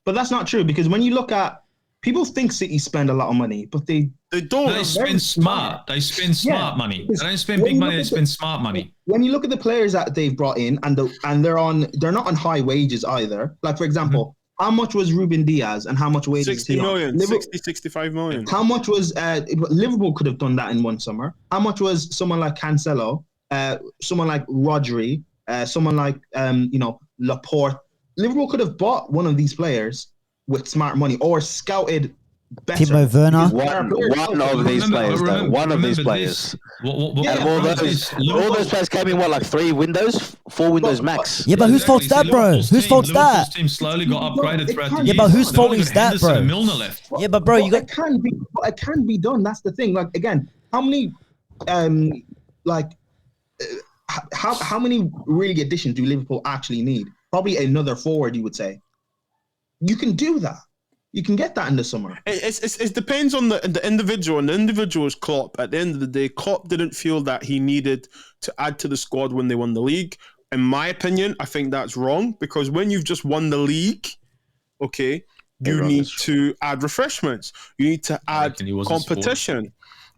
But that's not true because when you look at people think City spend a lot of money, but they don't. They spend smart. They spend smart money. They don't spend big money. They spend smart money. When you look at the players that they've brought in, and they're not on high wages either. Like for example, how much was Ruben Diaz, and how much wages? 60 million, 65 million. How much was Liverpool could have done that in one summer? How much was someone like Cancelo, someone like Rodri, someone like Laporte? Liverpool could have bought one of these players with smart money or scouted better. Timo Werner. One of these players, though. One of these players. All those players came in, like 3 windows? 4 windows max? Yeah, but whose fault's that, bro? Whose fault's that? Liverpool's team slowly got upgraded throughout the years. Yeah, but whose fault is that, bro? Milner left. Yeah, but bro, it can be done. That's the thing. Like again, how many how many really additions do Liverpool actually need? Probably another forward, you would say. You can do that. You can get that in the summer. It depends on the individual, and the individual is Klopp. At the end of the day, Klopp didn't feel that he needed to add to the squad when they won the league. In my opinion, I think that's wrong because when you've just won the league, okay, you need to add refreshments. You need to add competition.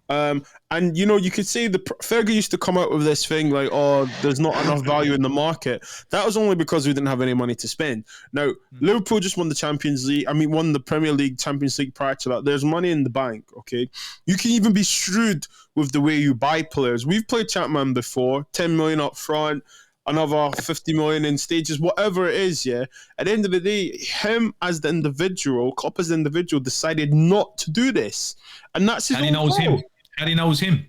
And you could say Fergie used to come out with this thing like, oh, there's not enough value in the market. That was only because we didn't have any money to spend. Now, Liverpool just won the Champions League. Won the Premier League, Champions League prior to that. There's money in the bank, okay? You can even be shrewd with the way you buy players. We've played Chapman before, 10 million up front, another 50 million in stages, whatever it is, yeah? At the end of the day, him as the individual, Klopp as the individual, decided not to do this. And that's his own fault. How do you know it was him?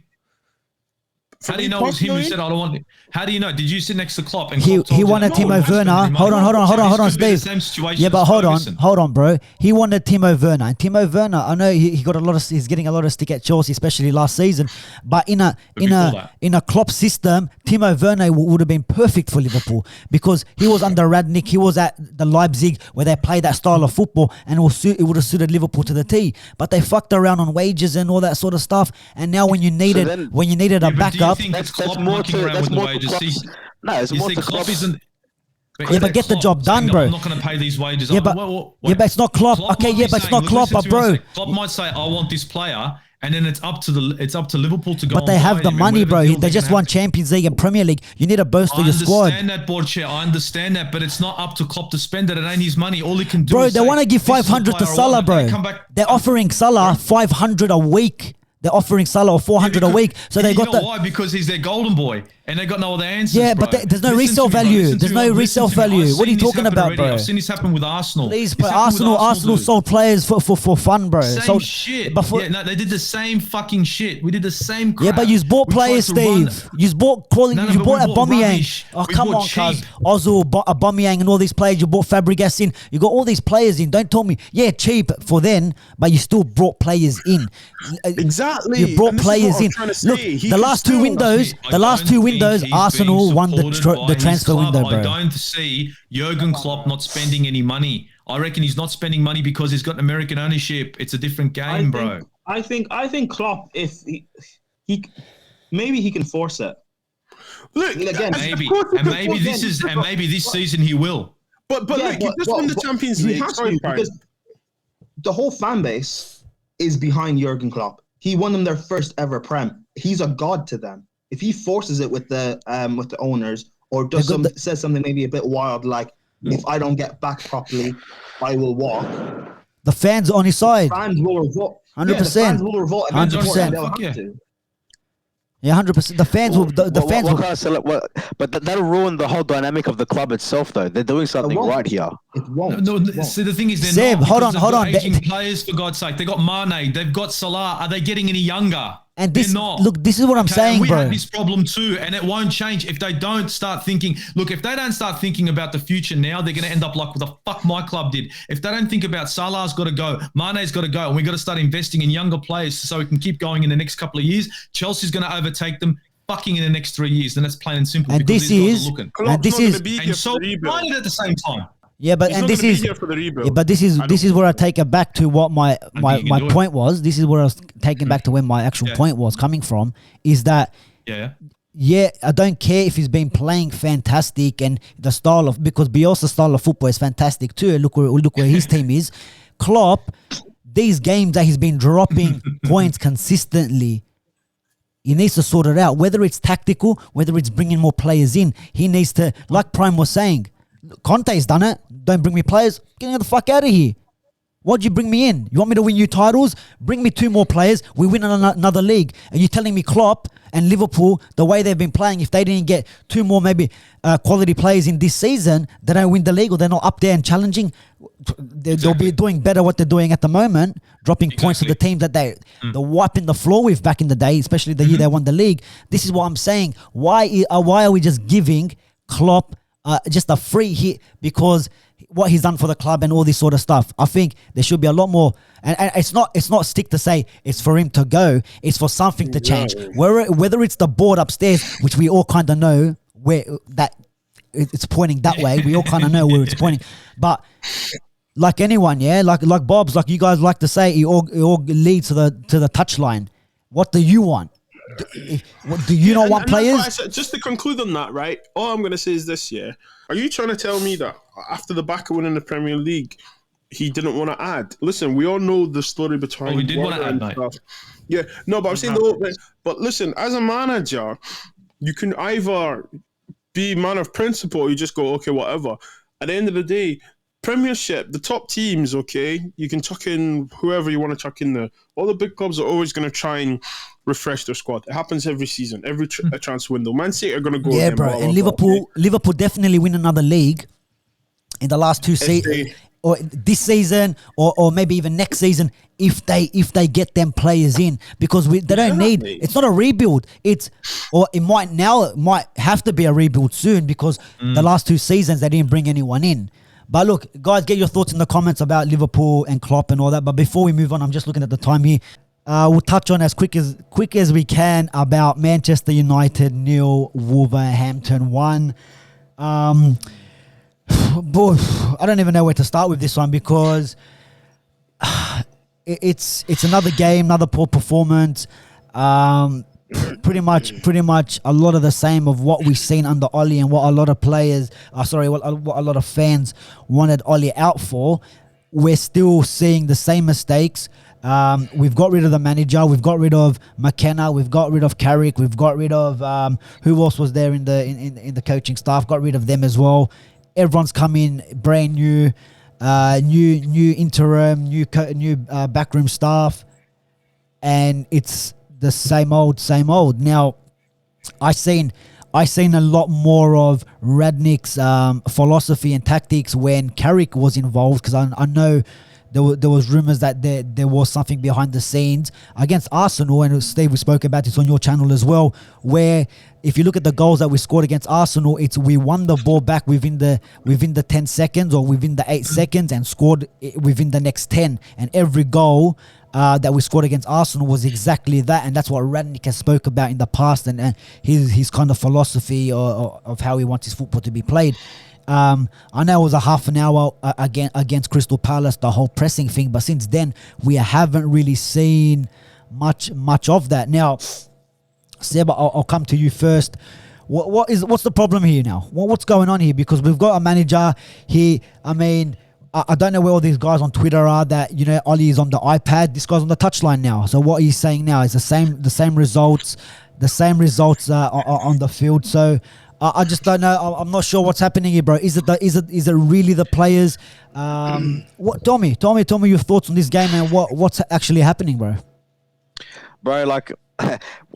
How do you know it was him who said, I don't want it? How do you know? Did you sit next to Klopp and he wanted Timo Werner? Hold on, Steve. Yeah, but hold on, bro. He wanted Timo Werner. And Timo Werner, I know he's getting a lot of stick at Chelsea, especially last season. But in a Klopp system, Timo Werner would have been perfect for Liverpool because he was under Rangnick. He was at the Leipzig where they play that style of football, and it would have suited Liverpool to the T. But they fucked around on wages and all that sort of stuff. And now when you needed a backup, that's more to no, it's more to Klopp isn't. But get the job done, bro. I'm not going to pay these wages. Yeah, but it's not Klopp. Okay, yeah, but it's not Klopp, bro. Klopp might say, I want this player, and then it's up to Liverpool to go. But they have the money, bro. They just won Champions League and Premier League. You need to bolster your squad. I understand that, VARchester. I understand that, but it's not up to Klopp to spend it. It ain't his money. All he can do. Bro, is they want to give 500 to Salah, bro. They're offering Salah 500 a week. They're offering Salah 400 a week, so they got why? Because he's their golden boy, and they got no other answers. Yeah, bro. but there's no Listen resale to me, bro. value. Listen There's to no me. resale Listen to me. value. I've What are you seen this talking happen about, already. bro? I've seen this happen with Arsenal. Please, It's but happened with Arsenal dude. sold players for fun, bro. Same shit. But Yeah, no, they did the same fucking shit. We did the same crap. yeah, but you bought We tried players, to run- Steve. You bought quality. No, You but bought we bought Aubameyang. rubbish. Oh, We come bought on, cuz. cheap. Ozil, Aubameyang, and all these players. You bought Fabregas in. You got all these players in. Don't tell me, yeah, cheap for then, but you still brought players in. Exactly. You brought And this is players what I'm in. trying to say. Look, He the can last two still- windows, I the last don't two think windows, he's Arsenal being won the supported by the his transfer club. window, bro. I don't see Jurgen Klopp not spending any money. I reckon he's not spending money because he's got American ownership. It's a different game, bro. I think Klopp, if he maybe he can force it. Look, Again, Maybe, of course he and can maybe force this it. is, and maybe this season he will. But Yeah, look, he just won the Champions he League. has Sorry, to, Brian. because the whole fan base is behind Jurgen Klopp. He won them their first ever Prem. He's a god to them. If he forces it with the owners, or does says something maybe a bit wild, like if I don't get back properly, I will walk. The fans are on his side. Fans will revolt. 100%. Yeah, the fans will revolt. 100%. They'll Fuck have yeah. to. Yeah, 100%. The fans will. The fans what will. kind of but that'll ruin the whole dynamic of the club itself, though. They're doing something won't. right here. It won't. No, It won't. see, the thing is, they're Seb, not. hold because on, hold they've on. got aging players, for God's sake. They got Mane. They've got Salah. Are they getting any younger? And this, They're not. look, this is what I'm Okay, saying, and we bro. have this problem too, and it won't change if they don't start thinking. Look, if they don't start thinking about the future now, they're going to end up like what the fuck my club did. If they don't think about Salah's got to go, Mane's got to go, and we got to start investing in younger players so we can keep going in the next couple of years, Chelsea's going to overtake them fucking in the next 3 years. Then that's plain and simple. And because this these guys is- are looking. Klopp's and this not gonna is- be here And for so the rebuild. united at the same time. Yeah, but He's and not this gonna be is. here for the rebuild. Yeah, but this is where I take it back to what my you can do it. point was. This is where I was taking back to where my actual Yeah. point was coming from. Is that Yeah. I don't care if he's been playing fantastic and the style of, because Bielsa's style of football is fantastic too. Look where his team is. Klopp, these games that he's been dropping points consistently, he needs to sort it out. Whether it's tactical, whether it's bringing more players in, he needs to, like Prime was saying, Conte's done it. Don't bring me players. Get the fuck out of here. Why'd you bring me in? You want me to win you titles? Bring me 2 more players. We win another league. And you're telling me Klopp and Liverpool, the way they've been playing, if they didn't get 2 more maybe quality players in this season, they don't win the league, or they're not up there and challenging. They'll be doing better what they're doing at the moment, dropping points to the teams that they're wiping the floor with back in the day, especially the year they won the league. This is what I'm saying. Why are we just giving Klopp just a free hit because what he's done for the club and all this sort of stuff? I think there should be a lot more, and it's not stick to say it's for him to go. It's for something to change. Whether it's the board upstairs, which we all kind of know where that it's pointing that way. We all kind of know where it's pointing, but like anyone, yeah, like Bob's, like you guys like to say, it all leads to the touchline. What do you want? Do you not want players? That's why I said, just to conclude on that, right? All I'm going to say is this, yeah. Are you trying to tell me that after the back of winning the Premier League, he didn't want to add? Listen, we all know the story behind. Oh, we did want to add, mate. Yeah, no, but I'm saying the whole thing. But listen, as a manager, you can either be man of principle or you just go, okay, whatever. At the end of the day, Premiership, the top teams, okay, you can chuck in whoever you want to chuck in there. All the big clubs are always going to try and refresh their squad. It happens every season, every transfer window. Man City are going to go. Yeah, again, bro. blah, blah, And blah, Liverpool definitely win another league in the last 2 seasons, or this season, or maybe even next season, if they get them players in, because they don't need. It's not a rebuild. It might have to be a rebuild soon, because the last 2 seasons they didn't bring anyone in. But look, guys, get your thoughts in the comments about Liverpool and Klopp and all that. But before we move on, I'm just looking at the time here. We'll touch on as quick as we can about Manchester United 0, Wolverhampton 1. Boy, I don't even know where to start with this one, because it's another game, another poor performance. Pretty much a lot of the same of what we've seen under Ollie, and what a lot of players, what a lot of fans wanted Ollie out for. We're still seeing the same mistakes. We've got rid of the manager. We've got rid of McKenna. We've got rid of Carrick. We've got rid of who else was there in the coaching staff? Got rid of them as well. Everyone's come in brand new, new interim, new backroom staff. and it's the same old. Now, I seen a lot more of Rangnick's philosophy and tactics when Carrick was involved, because I know there was rumours that there was something behind the scenes against Arsenal, and Steve, we spoke about this on your channel as well, where if you look at the goals that we scored against Arsenal, it's we won the ball back within the 10 seconds or within the 8 seconds and scored within the next 10, and every goal that we scored against Arsenal was exactly that, and that's what Rangnick has spoke about in the past, and his kind of philosophy of how he wants his football to be played. I know it was a half an hour against Crystal Palace, the whole pressing thing, but since then we haven't really seen much of that. Now, Seb, I'll come to you first. What's the problem here now? What's going on here? Because we've got a manager here. I mean, I don't know where all these guys on Twitter are that, you know, Ollie is on the iPad. This guy's on the touchline now. So what he's saying now is the same results on the field. So I just don't know. I'm not sure what's happening here, bro. Is it really the players? Tell me your thoughts on this game and what's actually happening, bro. Bro, like,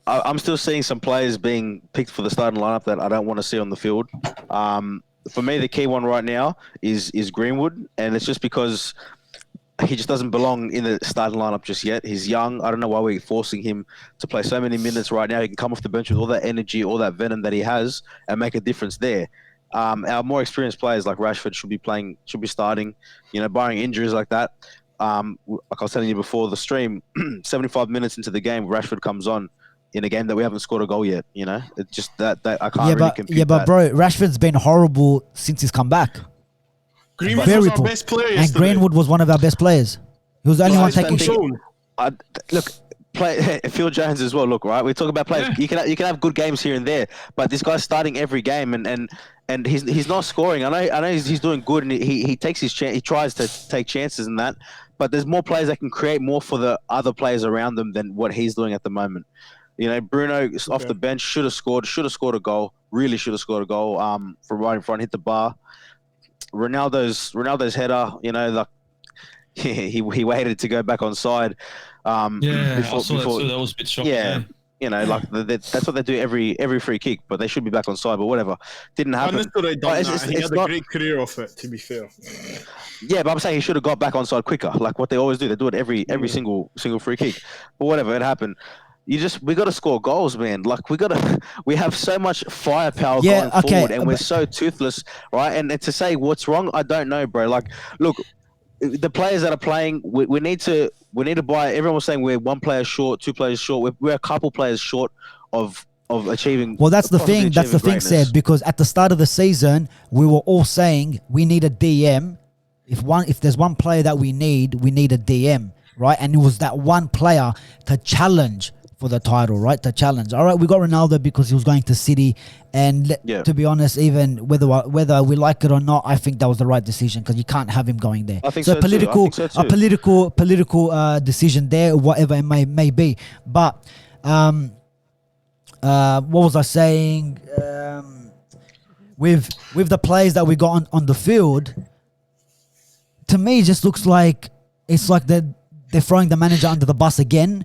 I'm still seeing some players being picked for the starting lineup that I don't want to see on the field. For me, the key one right now is Greenwood, and it's just because he just doesn't belong in the starting lineup just yet. He's young. I don't know why we're forcing him to play so many minutes right now. He can come off the bench with all that energy, all that venom that he has, and make a difference there. Our more experienced players like Rashford should be starting, you know, barring injuries like that. Like I was telling you before the stream, 75 minutes into the game, Rashford comes on in a game that we haven't scored a goal yet. You know, it's just that I can't really compute but that. bro, Rashford's been horrible since he's come back. Greenwood was our best player yesterday. And Greenwood was one of our best players. He was the only one taking Look, Phil Jones as well. Look, right, we talk about players. Yeah. You can have good games here and there, but this guy's starting every game and he's not scoring. I know he's doing good, and he takes his chance. He tries to take chances in that, but there's more players that can create more for the other players around them than what he's doing at the moment. You know, Bruno off the bench should have scored a goal. Really should have scored a goal. From right in front, hit the bar. Ronaldo's header. You know, like he waited to go back onside. Before that was a bit shocking. Yeah. You know, like that's what they do every free kick, but they should be back on side. But whatever, didn't happen. He had a great career off it, to be fair. Yeah, but I'm saying he should have got back on side quicker, like what they always do. They do it every single free kick. But whatever, it happened. We got to score goals, man. Like we have so much firepower going forward, and we're so toothless, right? And to say what's wrong, I don't know, bro. Like, look, the players that are playing, we need to buy. Everyone was saying we're one player short, two players short. We're a couple players short of achieving. Well, that's the thing. That's the thing, said, because at the start of the season, we were all saying we need a DM. If there's one player that we need a DM, right? And it was that one player to challenge for the title, right? To challenge. All right, we got Ronaldo because he was going to City, and to be honest, even whether we like it or not, I think that was the right decision because you can't have him going there. I think so too. A political decision there, whatever it may be. But what was I saying? With the players that we got on the field, to me, it just looks like it's like they're throwing the manager under the bus again.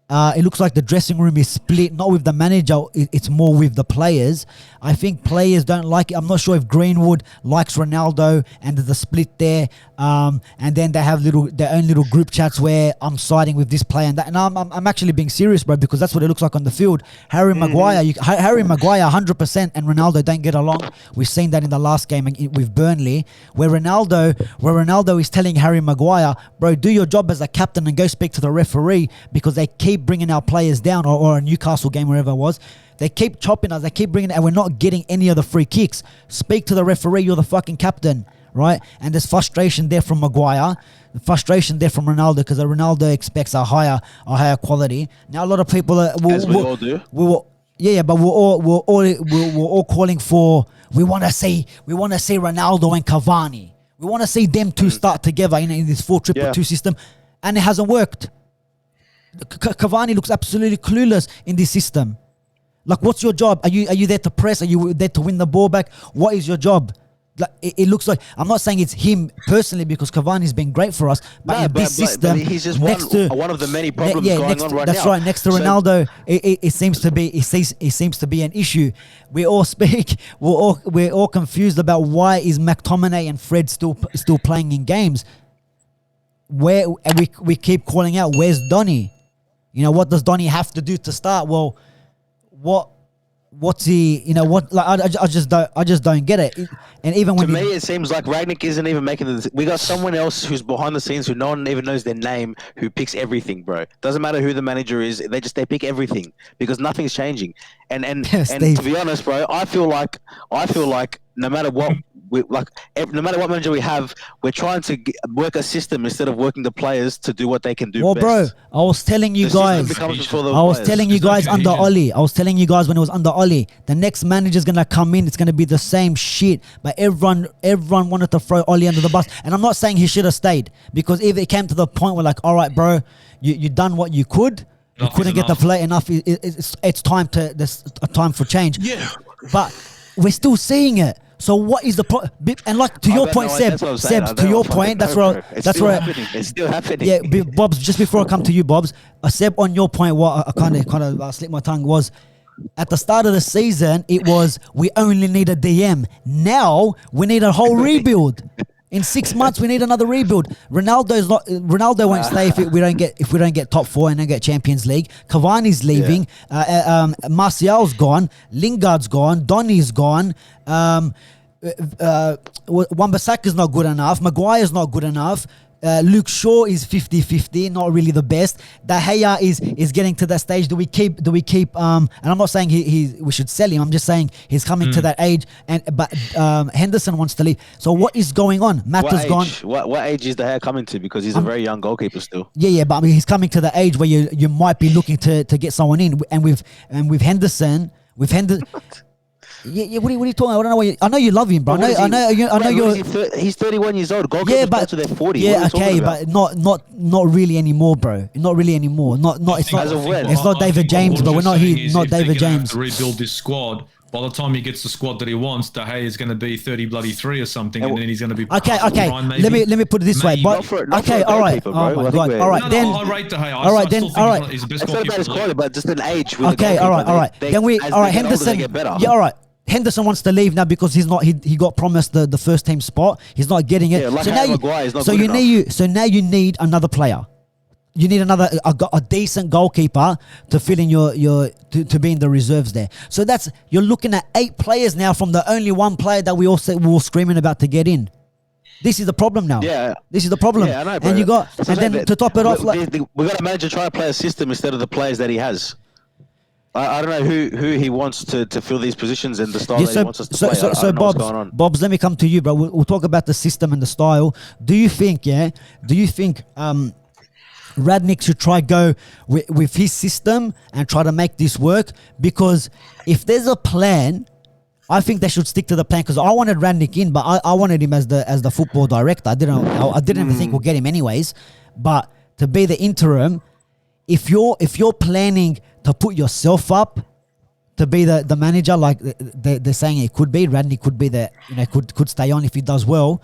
It looks like the dressing room is split, not with the manager, it's more with the players. I think players don't like it. I'm not sure if Greenwood likes Ronaldo and there's a split there. And then they have their own little group chats where I'm siding with this player and that. And I'm actually being serious, bro, because that's what it looks like on the field. Harry Maguire, 100% and Ronaldo don't get along. We've seen that in the last game with Burnley, where Ronaldo is telling Harry Maguire, bro, do your job as a captain and go speak to the referee because they keep bringing our players down, or a Newcastle game, wherever it was. They keep chopping us. They keep bringing it, and we're not getting any of the free kicks. Speak to the referee. You're the fucking captain, right? And there's frustration there from Maguire, frustration there from Ronaldo because Ronaldo expects a higher quality. Now a lot of people as we all do. But we're all calling for. We want to see Ronaldo and Cavani. We want to see them two start together in this 4-3-2 system, and it hasn't worked. Cavani looks absolutely clueless in this system. Like, what's your job? Are you there to press? Are you there to win the ball back? What is your job? like, it looks like, I'm not saying it's him personally because Cavani's been great for us, but in this system, he's just next one of the many problems going on right that's now. right. Next to Ronaldo, it seems to be an issue. We all speak. We're all confused about why is McTominay and Fred still playing in games. And we keep calling out, where's Donny? You know, what does Donny have to do to start? Well, what's he? You know what? Like I just don't get it. And even when to me, it seems like Rangnick isn't even making the. We got someone else who's behind the scenes who no one even knows their name, who picks everything, bro. Doesn't matter who the manager is, they pick everything because nothing's changing. And to be honest, bro, I feel like no matter what. No matter what manager we have, we're trying to work a system instead of working the players to do what they can do best. Bro, I was telling you guys. I was telling you guys under Oli. I was telling you guys when it was under Oli. The next manager's gonna come in. It's gonna be the same shit. But everyone wanted to throw Oli under the bus. And I'm not saying he should have stayed, because if it came to the point where like, all right, bro, you done what you could. You couldn't get the play enough. It's time to. There's a time for change. Yeah. But we're still seeing it. So what is the problem? And like to your point, Seb, to your point, that's where it's still happening. Yeah, Bobs. Just before I come to you, Bobs, Seb, on your point, what I kind of slipped my tongue was, at the start of the season, it was we only need a DM. Now we need a whole rebuild. In 6 months, we need another rebuild. Ronaldo won't stay if we don't get top four and don't get Champions League. Cavani's leaving. Martial's gone. Lingard's gone. Donny's gone. Wan-Bissaka's not good enough. Maguire's not good enough. Luke Shaw is 50-50, not really the best. De Gea is getting to that stage. Do we keep? And I'm not saying we should sell him. I'm just saying he's coming to that age. But Henderson wants to leave. So what is going on? Mata's gone. What age is De Gea coming to? Because he's a very young goalkeeper still. Yeah. But I mean, he's coming to the age where you might be looking to get someone in. And with Henderson. Yeah, what are you talking about? I don't know why I know you love him, bro. I know you're. He's 31 years old. Goalkeepers play to their 40. Yeah, okay, but not really anymore, bro. Not really anymore. It's not David James, but we're not here. Not David James. To rebuild this squad. By the time he gets the squad that he wants, De Gea is going to be 30-3 or something, and then he's going to be okay. Let me put it this way. But all right. Oh my God. All right, then. I rate De Gea. All right, then. All right. He's the best It's not about his quality, but just an age. Okay. All right. Then all right. Henderson. Yeah. All right. Henderson wants to leave now because he's not. He got promised the first team spot. He's not getting it. Yeah, like so now you need another player. You need a decent goalkeeper to fill in to be in the reserves there. So you're looking at 8 players now from the only one player that we were screaming about to get in. This is the problem now. Yeah, this is the problem. Yeah, I know, bro. And then to top it off, we got a manager trying to play a system instead of the players that he has. I don't know who he wants to fill these positions and the style that he wants us to play. So Bobs, let me come to you, bro. We'll talk about the system and the style. Do you think Rangnick should try go with his system and try to make this work? Because if there's a plan, I think they should stick to the plan. Because I wanted Rangnick in, but I wanted him as the football director. I didn't even think we'll get him anyways. But to be the interim, if you're planning to put yourself up to be the manager, like they're saying it could be, Rangnick could be could stay on if he does well.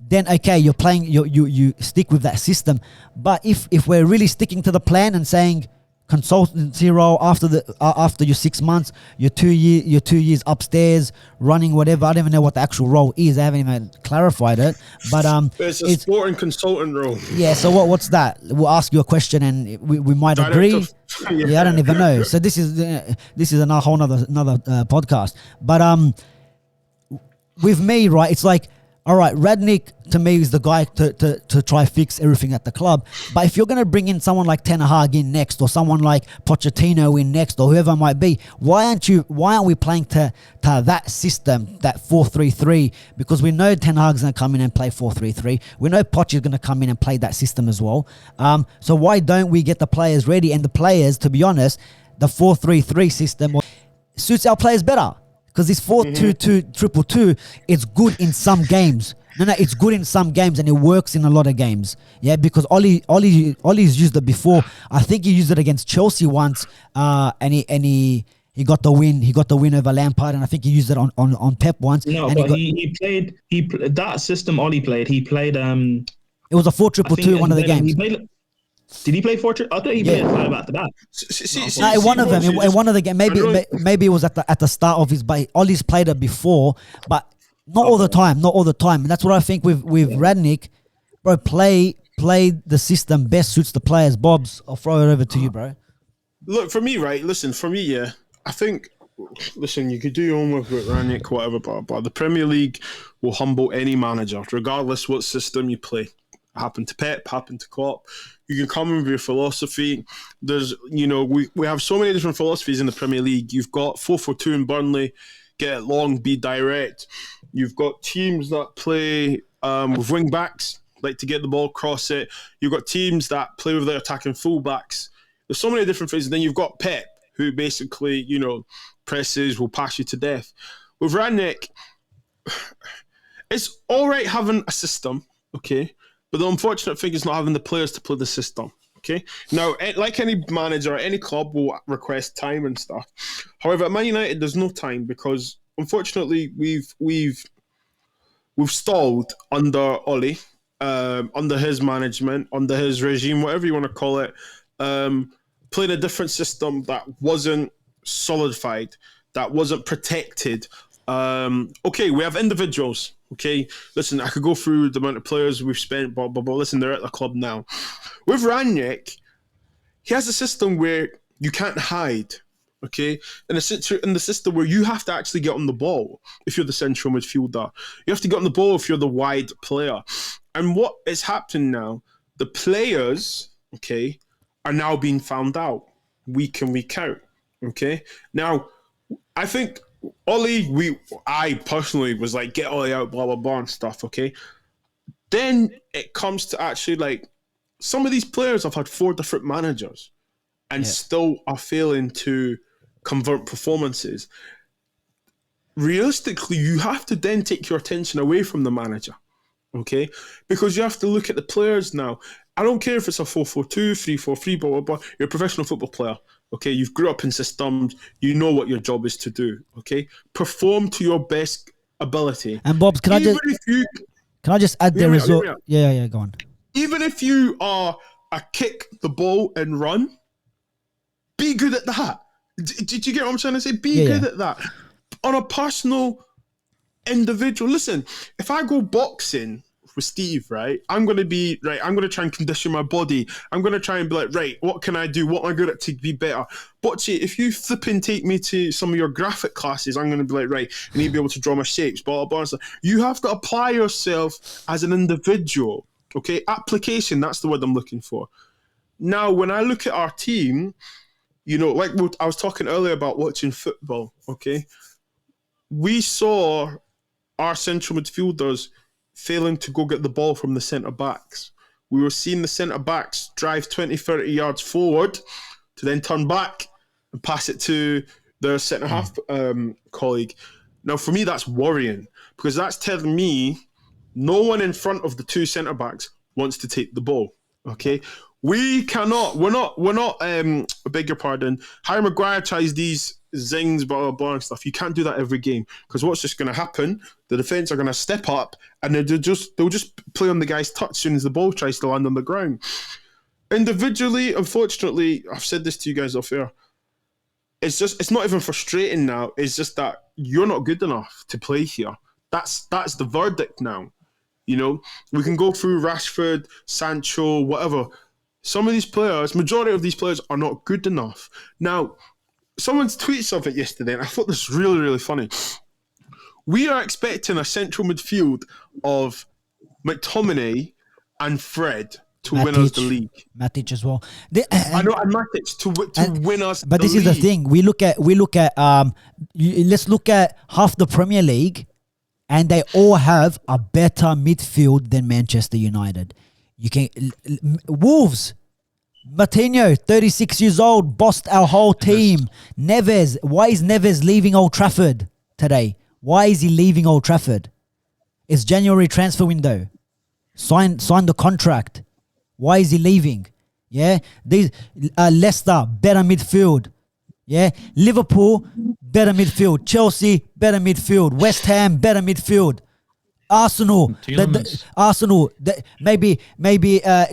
Then okay, you're playing, you stick with that system. But if we're really sticking to the plan and saying consultancy role after your 6 months, your 2 years upstairs running whatever, I don't even know what the actual role is. I haven't even clarified it. But it's a sporting consultant role. Yeah. So what's that? We'll ask you a question and we might agree. Yeah, I don't even know. So this is a whole another podcast. But with me, right, it's like, all right, Rangnick to me is the guy to try fix everything at the club. But if you're going to bring in someone like Ten Hag in next, or someone like Pochettino in next, or whoever it might be, why aren't we playing to that system, that 4-3-3? Because we know Ten Hag's going to come in and play 4-3-3. We know Poch is going to come in and play that system as well. So why don't we get the players ready? And the players, to be honest, the 4-3-3 system suits our players better. Because this 4-2-2-2-2, it's good in some games. No, it's good in some games and it works in a lot of games. Yeah, because Ollie's used it before. I think he used it against Chelsea once, and He got the win. He got the win over Lampard, and I think he used it on Pep once. No, and but he played that system. Ollie played. He played. It was a 4-2-2 one of the games. Did he play 4-2? I thought he played 5 after that. In one of them, in one of the games, maybe it was at the start of his. But Ollie's played it before, but not all the time. Not all the time, and that's what I think with Rangnick, bro. Play the system best suits the players. Bobs, I'll throw it over to you, bro. Look, for me, right? Listen, for me, yeah. I think, listen, you could do your homework with Rangnick, whatever, but the Premier League will humble any manager, regardless what system you play. Happened to Pep, happened to Klopp. You can come in with your philosophy. There's, we have so many different philosophies in the Premier League. You've got 4-4-2 in Burnley, get it long, be direct. You've got teams that play with wing backs, like to get the ball, cross it. You've got teams that play with their attacking fullbacks. There's so many different phases. Then you've got Pep, who basically, presses, will pass you to death. With Rangnick, it's all right having a system, okay? But the unfortunate thing is not having the players to play the system, okay? Now, like any manager, any club will request time and stuff. However, at Man United, there's no time because, unfortunately, we've stalled under Ollie, under his management, under his regime, whatever you want to call it. Playing a different system that wasn't solidified, that wasn't protected. Okay, we have individuals. Okay, listen, I could go through the amount of players we've spent, but listen, they're at the club now. With Rangnick, he has a system where you can't hide. Okay, in the system where you have to actually get on the ball if you're the central midfielder. You have to get on the ball if you're the wide player. And what is happening now? The players, okay, are now being found out week in, week out. Okay? Now, I think I personally was like, get Ollie out, blah, blah, blah, and stuff, okay? Then it comes to actually, like, some of these players have had 4 different managers and still are failing to convert performances. Realistically, you have to then take your attention away from the manager, okay? Because you have to look at the players now. I don't care if it's a 4-4-2, 3-4-3, blah, blah, blah. You're a professional football player, okay? You've grew up in systems. You know what your job is to do, okay? Perform to your best ability. And Bobs, can I just add the result? Yeah, go on. Even if you are a kick the ball and run, be good at that. Did you get what I'm trying to say? Be good at that. On a personal, individual. Listen, if I go boxing with Steve, right, I'm going to try and condition my body. I'm going to try and be like, right, what can I do? What am I good at to be better? But if you flipping take me to some of your graphic classes, I'm going to be like, right, you need to be able to draw my shapes, blah, blah, blah. You have to apply yourself as an individual, okay? Application, that's the word I'm looking for. Now, when I look at our team, like I was talking earlier about watching football, okay? We saw our central midfielders failing to go get the ball from the centre-backs. We were seeing the centre-backs drive 20, 30 yards forward to then turn back and pass it to their centre-half colleague. Now, for me, that's worrying because that's telling me no one in front of the 2 centre-backs wants to take the ball, okay? We're not, I beg your pardon, Harry Maguire tries these zings, blah, blah, blah, and stuff. You can't do that every game because what's just going to happen, the defence are going to step up and they'll just play on the guy's touch as soon as the ball tries to land on the ground. Individually, unfortunately, I've said this to you guys off air, it's not even frustrating now. It's just that you're not good enough to play here. That's the verdict now. We can go through Rashford, Sancho, whatever. Some of these players, majority of these players are not good enough. Now, someone's tweeted something yesterday, and I thought this was really, really funny. We are expecting a central midfield of McTominay and Fred to win us the league. Matic as well. I know, and Matic to win us. But this is the thing. We look at. Let's look at half the Premier League, and they all have a better midfield than Manchester United. You can Wolves. Martinho, 36 years old, bossed our whole team. Neves, why is Neves leaving Old Trafford today? Why is he leaving Old Trafford? It's January transfer window. Sign the contract. Why is he leaving? Yeah, these Leicester, better midfield. Yeah, Liverpool, better midfield. Chelsea, better midfield. West Ham, better midfield. Arsenal, maybe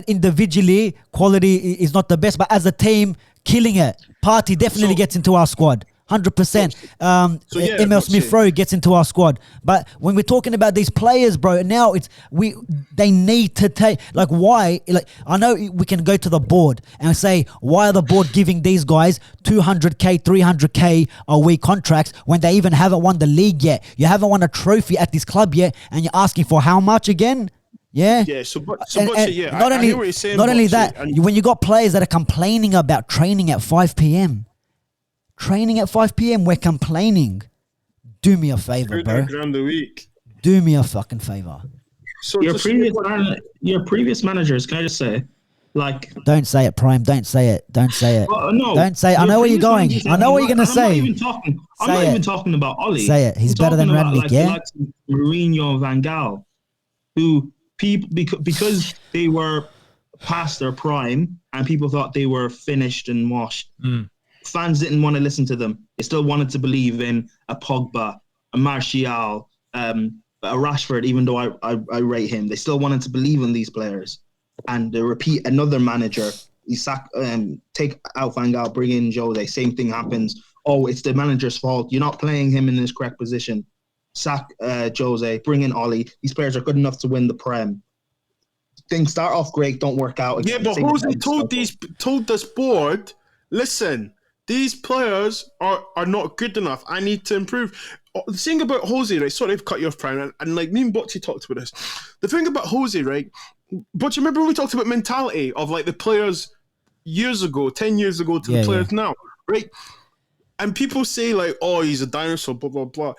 individually quality is not the best, but as a team, killing it. Partey definitely gets into our squad. 100%. Emil Smith-Rowe gets into our squad. But when we're talking about these players, bro, now they need to take, like, why? Like, I know we can go to the board and say, why are the board giving these guys 200k, 300k a week contracts when they even haven't won the league yet? You haven't won a trophy at this club yet, and you're asking for how much again? Yeah. Yeah. Not only that, when you got players that are complaining about training at 5 p.m. Training at 5 p.m. We're complaining. Do me a favor, bro. $200,000 a week. Do me a fucking favor. So your previous managers, can I just say, like, don't say it, Prime. Don't say it. Don't say it. No, don't say it. I know where you're going. I know what you're gonna say. I'm not even talking about Ollie. Say it. He's better than Rangnick, yeah. Like Mourinho and Van Gaal, who people because they were past their prime and people thought they were finished and washed. Fans didn't want to listen to them. They still wanted to believe in a Pogba, a Martial, a Rashford, even though I rate him. They still wanted to believe in these players. And they repeat another manager. You take out Van Gaal, bring in Jose. Same thing happens. Oh, it's the manager's fault. You're not playing him in his correct position. Sack Jose, bring in Ollie. These players are good enough to win the Prem. Things start off great, don't work out. Yeah, but Jose told this board, listen, these players are not good enough. I need to improve. The thing about Jose, right? Sorry, I've cut you off, Prime, and like me and Bocci talked about this. The thing about Jose, right? But you remember when we talked about mentality of like the players years ago, 10 years ago to the players now, right? And people say like, oh, he's a dinosaur, blah, blah, blah.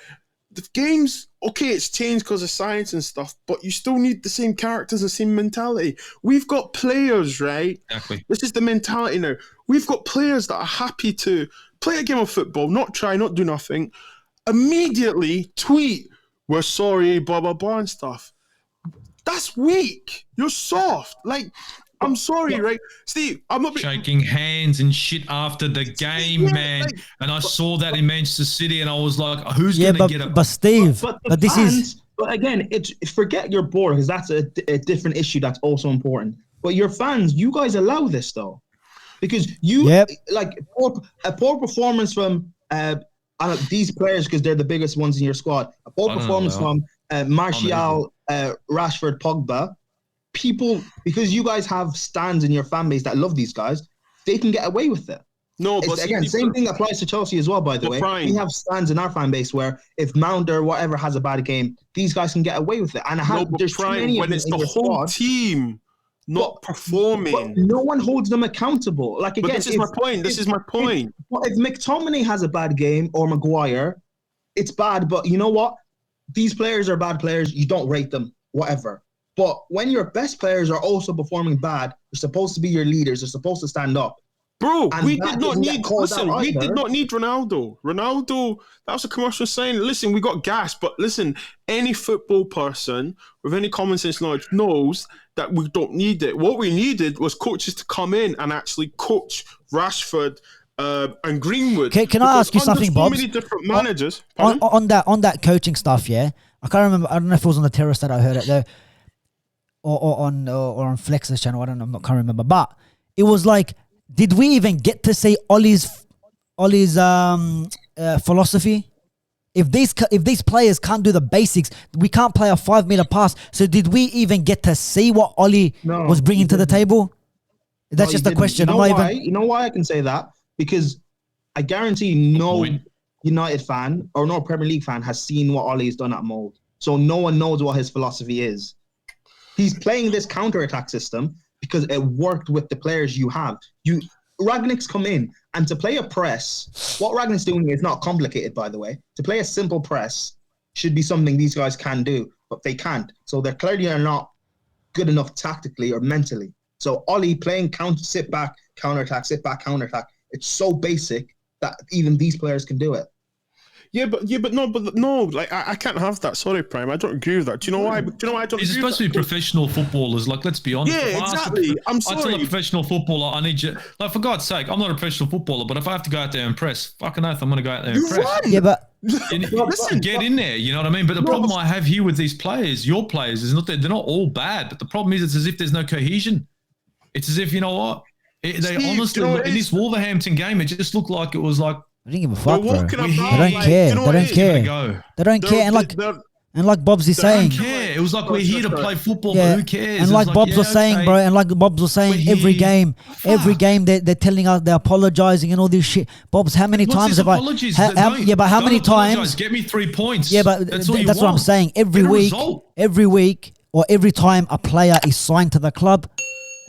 The game's, okay, it's changed because of science and stuff, but you still need the same characters, the same mentality. We've got players, right? Exactly. This is the mentality now. We've got players that are happy to play a game of football, not try, not do nothing, immediately tweet, we're sorry, blah, blah, blah, and stuff. That's weak. You're soft. Like, I'm sorry, right? Steve, I'm not shaking hands and shit after the game, man. Like, and I saw that in Manchester City, and I was like, "Who's going to get it?" But Steve, but this is. But again, forget your board because that's a different issue that's also important. But your fans, you guys allow this though, because you like a poor performance from these players because they're the biggest ones in your squad. A poor performance from Martial, Rashford, Pogba. People, because you guys have stands in your fan base that love these guys, they can get away with it. No, but again, same thing applies to Chelsea as well, by the way. Brian, we have stands in our fan base where if Mount or whatever has a bad game, these guys can get away with it. And there's too many when it's the whole team not performing. But no one holds them accountable. Like, again, but this is my point. If McTominay has a bad game or Maguire, it's bad. But you know what? These players are bad players. You don't rate them, whatever. But when your best players are also performing bad, they're supposed to be your leaders. They're supposed to stand up. Bro, we did not need Ronaldo. Ronaldo, that was a commercial saying, listen, we got gas, but listen, any football person with any common sense knowledge knows that we don't need it. What we needed was coaches to come in and actually coach Rashford and Greenwood. Can I ask you something, Bob? So many different managers. On that coaching stuff, yeah? I can't remember. I don't know if it was on the terrace that I heard it though. Or on Flex's channel, I don't know, I can't remember. But it was like, did we even get to see Ollie's philosophy? If these players can't do the basics, we can't play a 5-meter pass. So did we even get to see what Ollie was bringing to the table? That's just a question. You know why I can say that? Because I guarantee no United fan or no Premier League fan has seen what Ollie's done at Mold. So no one knows what his philosophy is. He's playing this counter-attack system because it worked with the players you have. Rangnick's come in, and to play a press, what Rangnick's doing is not complicated, by the way. To play a simple press should be something these guys can do, but they can't. So they clearly are not good enough tactically or mentally. So Ollie playing sit back, counter-attack, sit back, counter-attack. It's so basic that even these players can do it. but no. Like I can't have that. Sorry, Prime. I don't agree with that. Do you know why? I don't? These are supposed to be professional footballers. Like, let's be honest. Yeah, exactly. I'm sorry. I tell a professional footballer, I need you. Like, for God's sake, I'm not a professional footballer, but if I have to go out there and impress, fucking oath, I'm going to go out there and impress. Run. Yeah, but Listen, get in there. You know what I mean? But the problem I have here with these players, your players, is not that they're not all bad, but the problem is it's as if there's no cohesion. It's as if, you know what? They honestly, in this Wolverhampton game, it just looked like it was like, I didn't give a fuck, bro. They They don't care. You know They don't what care. They don't care. And like Bob's is saying, care. It was like, we're here to play football, yeah. but who cares? And like Bob's was saying, bro, and like Bob's was saying, every game they're telling us they're apologizing and all this shit. Bob's, how many times have apologies? I? How many times? Get me 3 points. Yeah, but that's what I'm saying. Every week, or every time a player is signed to the club,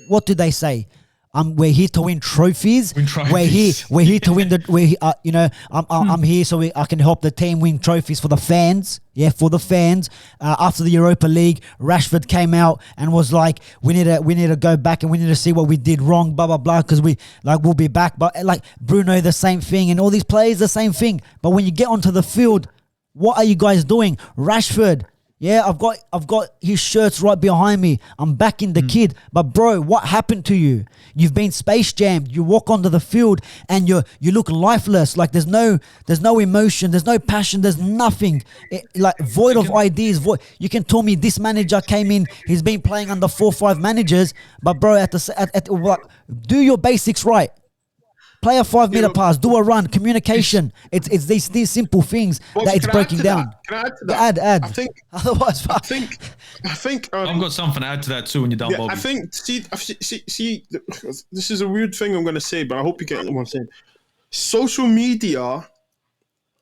what do they say? We're here to win trophies. We're here to win I'm here so I can help the team win trophies for the fans. Yeah, for the fans. After the Europa League, Rashford came out and was like, we need to go back and we need to see what we did wrong, blah blah blah, because we'll be back. But like Bruno, the same thing, and all these players, the same thing. But when you get onto the field, what are you guys doing? Rashford. Yeah, I've got his shirts right behind me. I'm backing the kid. But bro, what happened to you? You've been space jammed. You walk onto the field and you look lifeless. Like there's no emotion, there's no passion, there's nothing. Like void of ideas. You can tell me this manager came in, he's been playing under 4 or 5 managers, but bro, do your basics right. Play a 5-meter pass, do a run, communication. It's these simple things that it's breaking down. Can I add to that? Add. I think. Otherwise, I think. I've got something to add to that too when you're done, Bobby. I think. See. This is a weird thing I'm going to say, but I hope you get what I'm saying. Social media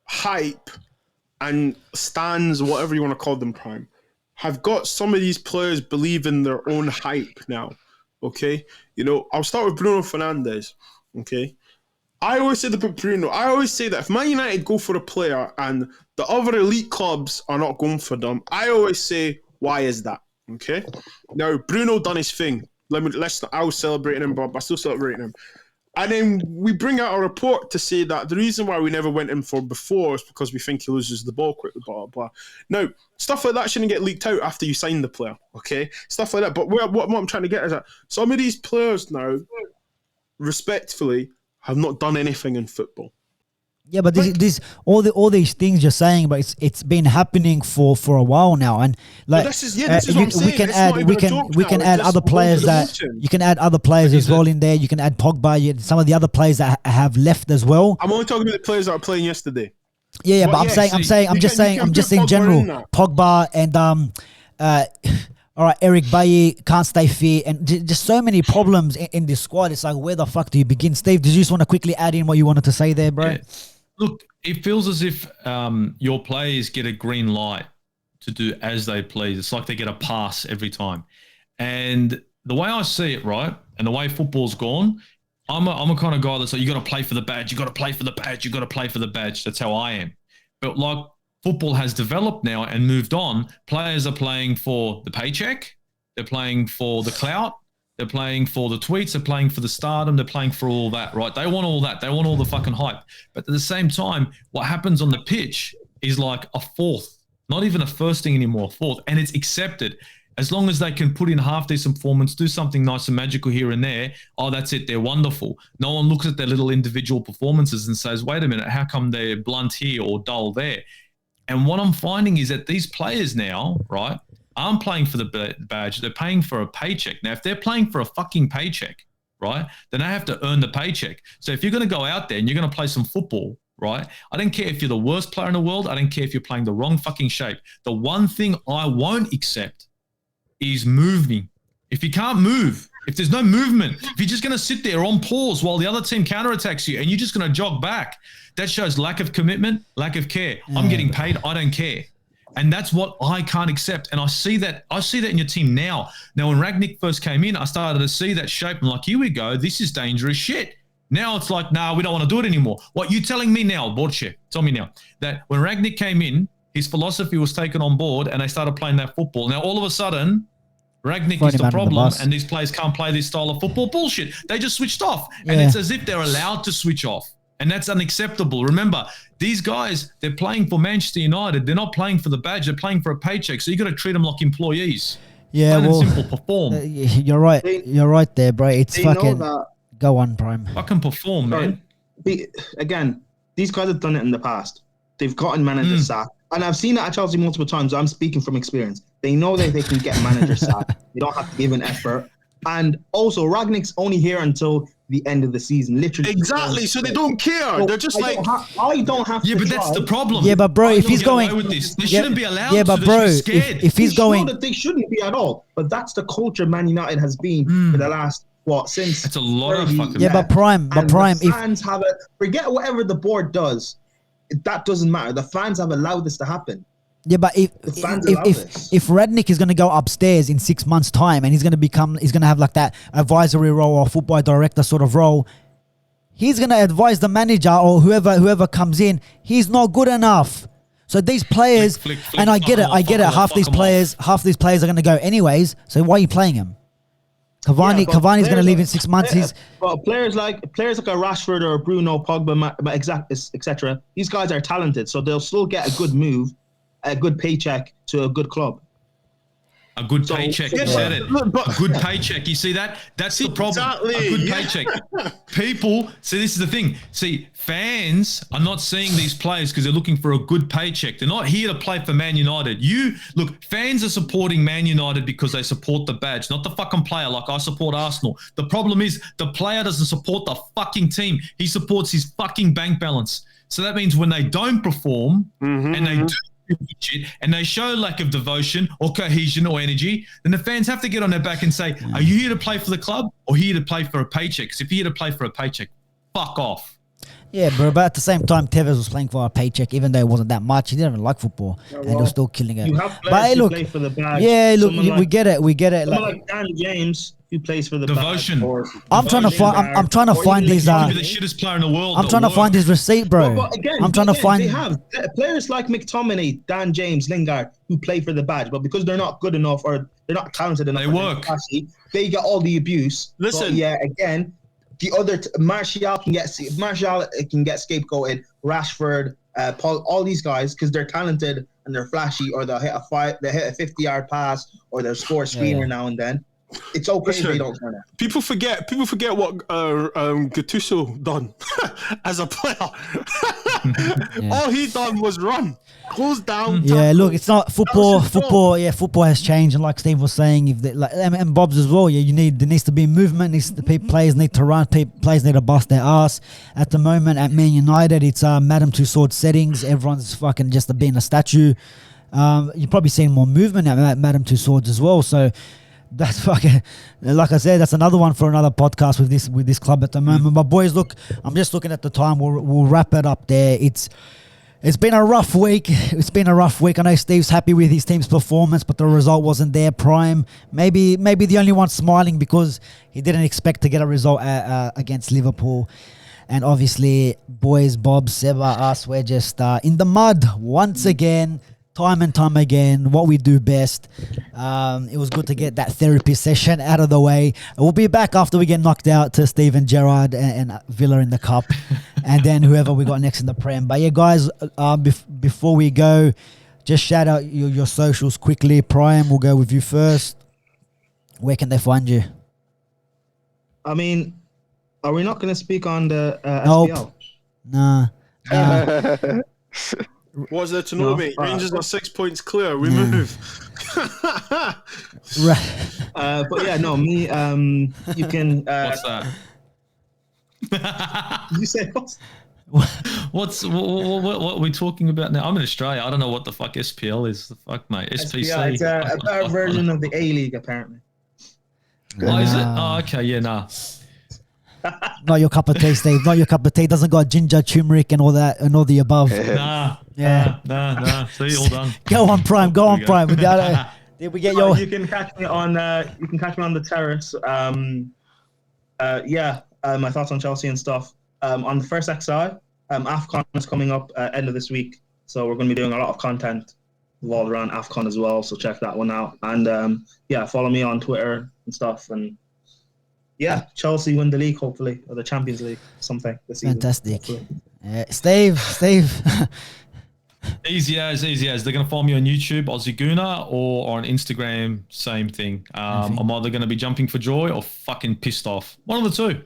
hype and stands, whatever you want to call them, Prime, have got some of these players believing their own hype now. Okay, I'll start with Bruno Fernandes. Okay. I always say that if Man United go for a player and the other elite clubs are not going for them, I always say, why is that? Okay. Now Bruno done his thing. I was celebrating him, but I still celebrating him. And then we bring out a report to say that the reason why we never went in for before is because we think he loses the ball quickly, blah, blah, blah. Now, stuff like that shouldn't get leaked out after you sign the player, okay? Stuff like that. But what I'm trying to get is that some of these players now, respectfully, have not done anything in football. Yeah, but this all these things you're saying, but it's been happening for a while now, and like this is what I'm saying. We can add other players that you can add other players as well in there. You can add Pogba, some of the other players that have left as well. I'm only talking about the players that are playing yesterday. Yeah, but I'm just saying general Pogba and all right, Eric Bailly can't stay fit, and just so many problems in this squad. It's like, where the fuck do you begin? Steve, did you just want to quickly add in what you wanted to say there, bro? Yeah. Look, it feels as if your players get a green light to do as they please. It's like they get a pass every time. And the way I see it, right, and the way football's gone, I'm a kind of guy that's like, you got to play for the badge, you got to play for the badge, you got to play for the badge. That's how I am. But like, football has developed now and moved on. Players are playing for the paycheck. They're playing for the clout. They're playing for the tweets. They're playing for the stardom. They're playing for all that, right? They want all that. They want all the fucking hype. But at the same time, what happens on the pitch is like a fourth, not even a first thing anymore, a fourth. And it's accepted. As long as they can put in half-decent performance, do something nice and magical here and there, oh, that's it. They're wonderful. No one looks at their little individual performances and says, wait a minute, how come they're blunt here or dull there? And what I'm finding is that these players now, right, aren't playing for the badge. They're paying for a paycheck. Now, if they're playing for a fucking paycheck, right, then they have to earn the paycheck. So if you're going to go out there and you're going to play some football, right, I don't care if you're the worst player in the world. I don't care if you're playing the wrong fucking shape. The one thing I won't accept is moving. If you can't move, if there's no movement, if you're just going to sit there on pause while the other team counterattacks you and you're just going to jog back, that shows lack of commitment, lack of care. I'm getting paid. I don't care. And that's what I can't accept. And I see that in your team now. Now, when Rangnick first came in, I started to see that shape. I'm like, here we go. This is dangerous shit. Now it's like, nah, we don't want to do it anymore. What you telling me now, VARchester? Tell me now that when Rangnick came in, his philosophy was taken on board and they started playing that football. Now, all of a sudden, Rangnick is the problem and these players can't play this style of football. Bullshit. They just switched off. And it's as if they're allowed to switch off. And that's unacceptable. Remember, these guys, they're playing for Manchester United. They're not playing for the badge. They're playing for a paycheck. So you got to treat them like employees. Yeah, Plain well, and simple, perform. You're right. You're right there, bro. It's They fucking. know Go on, Prime. Fucking perform, man. Again, these guys have done it in the past. They've gotten managers sacked. And I've seen it at Chelsea multiple times. I'm speaking from experience. They know that they can get managers sacked. They don't have to give an effort. And also, Rangnick's only here until the end of the season, literally. Exactly. So they don't care. So They're just I don't have Yeah, to but that's try. the problem. Yeah, but bro, Why if not he's get going, away with this? They shouldn't be allowed. Yeah, but to. bro, They should be scared. if he's going, that they shouldn't be at all. But that's the culture Man United has been for the last since. It's a lot of 30 fucking. yeah, but Prime, And Prime, the fans have it. Forget whatever the board does. That doesn't matter. The fans have allowed this to happen. Yeah, but if Rangnick is going to go upstairs in 6 months' time and he's going to have like that advisory role or football director sort of role, he's going to advise the manager or whoever comes in. He's not good enough. So these players, and I get it. Half these players are going to go anyways. So why are you playing him? Cavani's going to leave in 6 months. But players like a Rashford or Bruno, Pogba, etc. These guys are talented, so they'll still get a good move, a good paycheck to a good club. A good paycheck, you said it. A good paycheck. You see that? That's the problem. Exactly, a good paycheck. People, see, this is the thing. See, fans are not seeing these players because they're looking for a good paycheck. They're not here to play for Man United. Fans are supporting Man United because they support the badge, not the fucking player like I support Arsenal. The problem is the player doesn't support the fucking team. He supports his fucking bank balance. So that means when they don't perform and they do shit and they show lack of devotion or cohesion or energy, then the fans have to get on their back and say, are you here to play for the club or here to play for a paycheck? Because if you're here to play for a paycheck, fuck off. Yeah, bro, but at the same time, Tevez was playing for a paycheck, even though it wasn't that much. He didn't even like football, and he was still killing it. You have players who play for the badge. Yeah, look, we get it. Someone like Dan James, who plays for the devotion. I'm trying to find these. The shittest player in the world. I'm trying to find his receipt, bro. But again, I'm trying to find. They have players like McTominay, Dan James, Lingard, who play for the badge, but because they're not good enough or they're not talented enough, they get all the abuse. Listen, but yeah, again, the other Martial can get scapegoated. Rashford, Paul, all these guys because they're talented and they're flashy, or they'll hit a 50-yard pass, or they'll score a screener now and then. It's okay if they don't turn out. People forget what Gattuso done as a player. All he done was run, close down. Yeah, look, it's not football. Football has changed, and like Steve was saying, if they, and Bob's as well. Yeah, there needs to be movement. Players need to run. Players need to bust their ass. At the moment, at Man United, it's Madame Tussauds settings. Everyone's fucking just being a statue. You're probably seeing more movement at Madame Tussauds as well. So. That's fucking, like I said, that's another one for another podcast with this club at the moment. But boys, look, I'm just looking at the time. We'll wrap it up there. It's been a rough week. I know Steve's happy with his team's performance, but the result wasn't there. Prime, maybe the only one smiling because he didn't expect to get a result against Liverpool. And obviously, boys, Bob, Seba, us, we're just in the mud once again. Time and time again, what we do best. It was good to get that therapy session out of the way. We'll be back after we get knocked out to Steven Gerrard and Villa in the cup, and then whoever we got next in the Prem. But yeah, guys, before we go, just shout out your socials quickly. Prime, we'll go with you first. Where can they find you? I mean, are we not going to speak on the Nope. SPL? Nah. What's there to know, mate? Rangers are 6 points clear. We move. But yeah, no, me. You can. What's that? You say what are we talking about now? I'm in Australia. I don't know what the fuck SPL is. The fuck, mate. SPC. SPL, it's a better version of the A League, apparently. Oh, is it? Oh, okay. Yeah, nah. Not your cup of tea, Steve. Not your cup of tea. Doesn't got ginger, turmeric, and all that, and all the above. Nah. See, all done. Go on, Prime. Prime. Did we get your? You can catch me on. You can catch me on the terrace. My thoughts on Chelsea and stuff. On the first XI, AFCON is coming up end of this week, so we're going to be doing a lot of content all around AFCON as well. So check that one out, and follow me on Twitter and stuff, and Yeah, Chelsea win the league, hopefully, or the Champions League, something this season. Fantastic. hopefully. Steve. Easy as. They're going to follow me on YouTube, Aussie Gooner, or on Instagram, same thing. I'm either going to be jumping for joy or fucking pissed off. One of the two.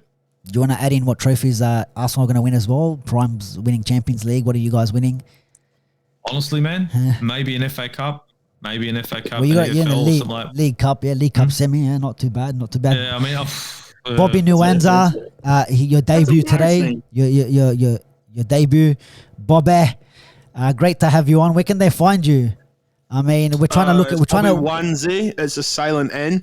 Do you want to add in what trophies Arsenal are going to win as well? Prime's winning Champions League. What are you guys winning? Honestly, man, maybe an FA Cup. Maybe an FA Cup. Well, you got in the EFL, something like League Cup. Yeah, League Cup semi. Yeah, not too bad. Yeah, I mean, Bobby Nwanza, your debut today. thing. Your debut, Bobby. Great to have you on. Where can they find you? I mean, we're trying to look at. We're trying to. Onesie. It's a silent N.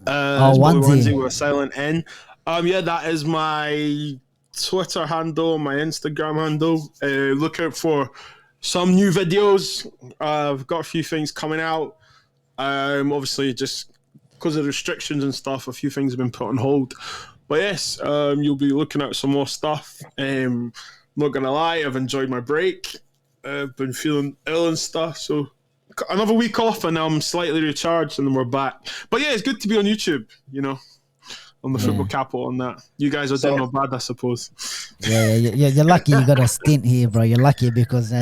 Onesie with a silent N. Yeah, that is my Twitter handle, my Instagram handle. Look out for some new videos. I've got a few things coming out. Obviously, just because of restrictions and stuff, a few things have been put on hold. But yes, you'll be looking at some more stuff. Not gonna lie, I've enjoyed my break. I've been feeling ill and stuff, so another week off, and now I'm slightly recharged, and then we're back. But yeah, it's good to be on YouTube. On the Football Capital on that. You guys are doing not bad, I suppose. Yeah, you're lucky you got a stint here, bro. You're lucky because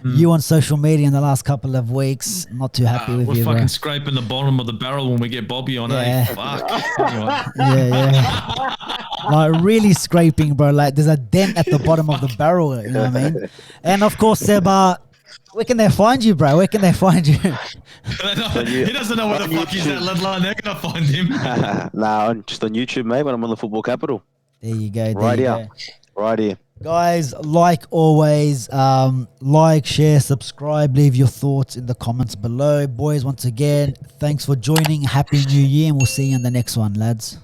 you on social media in the last couple of weeks, not too happy with we're you, fucking bro. scraping the bottom of the barrel when we get Bobby on, Yeah. Fuck. Anyway. Yeah. Like really scraping, bro. Like there's a dent at the bottom of the barrel, you know what I mean? And of course, Seb, where can they find you, bro? Where can they find you? He doesn't know where the fuck he's at, let alone they're going to find him. Nah, just on YouTube, mate, when I'm on the Football Capital. There you go. Right here. Right here. Guys, like always, like, share, subscribe, leave your thoughts in the comments below. Boys, once again, thanks for joining. Happy New Year, and we'll see you in the next one, lads.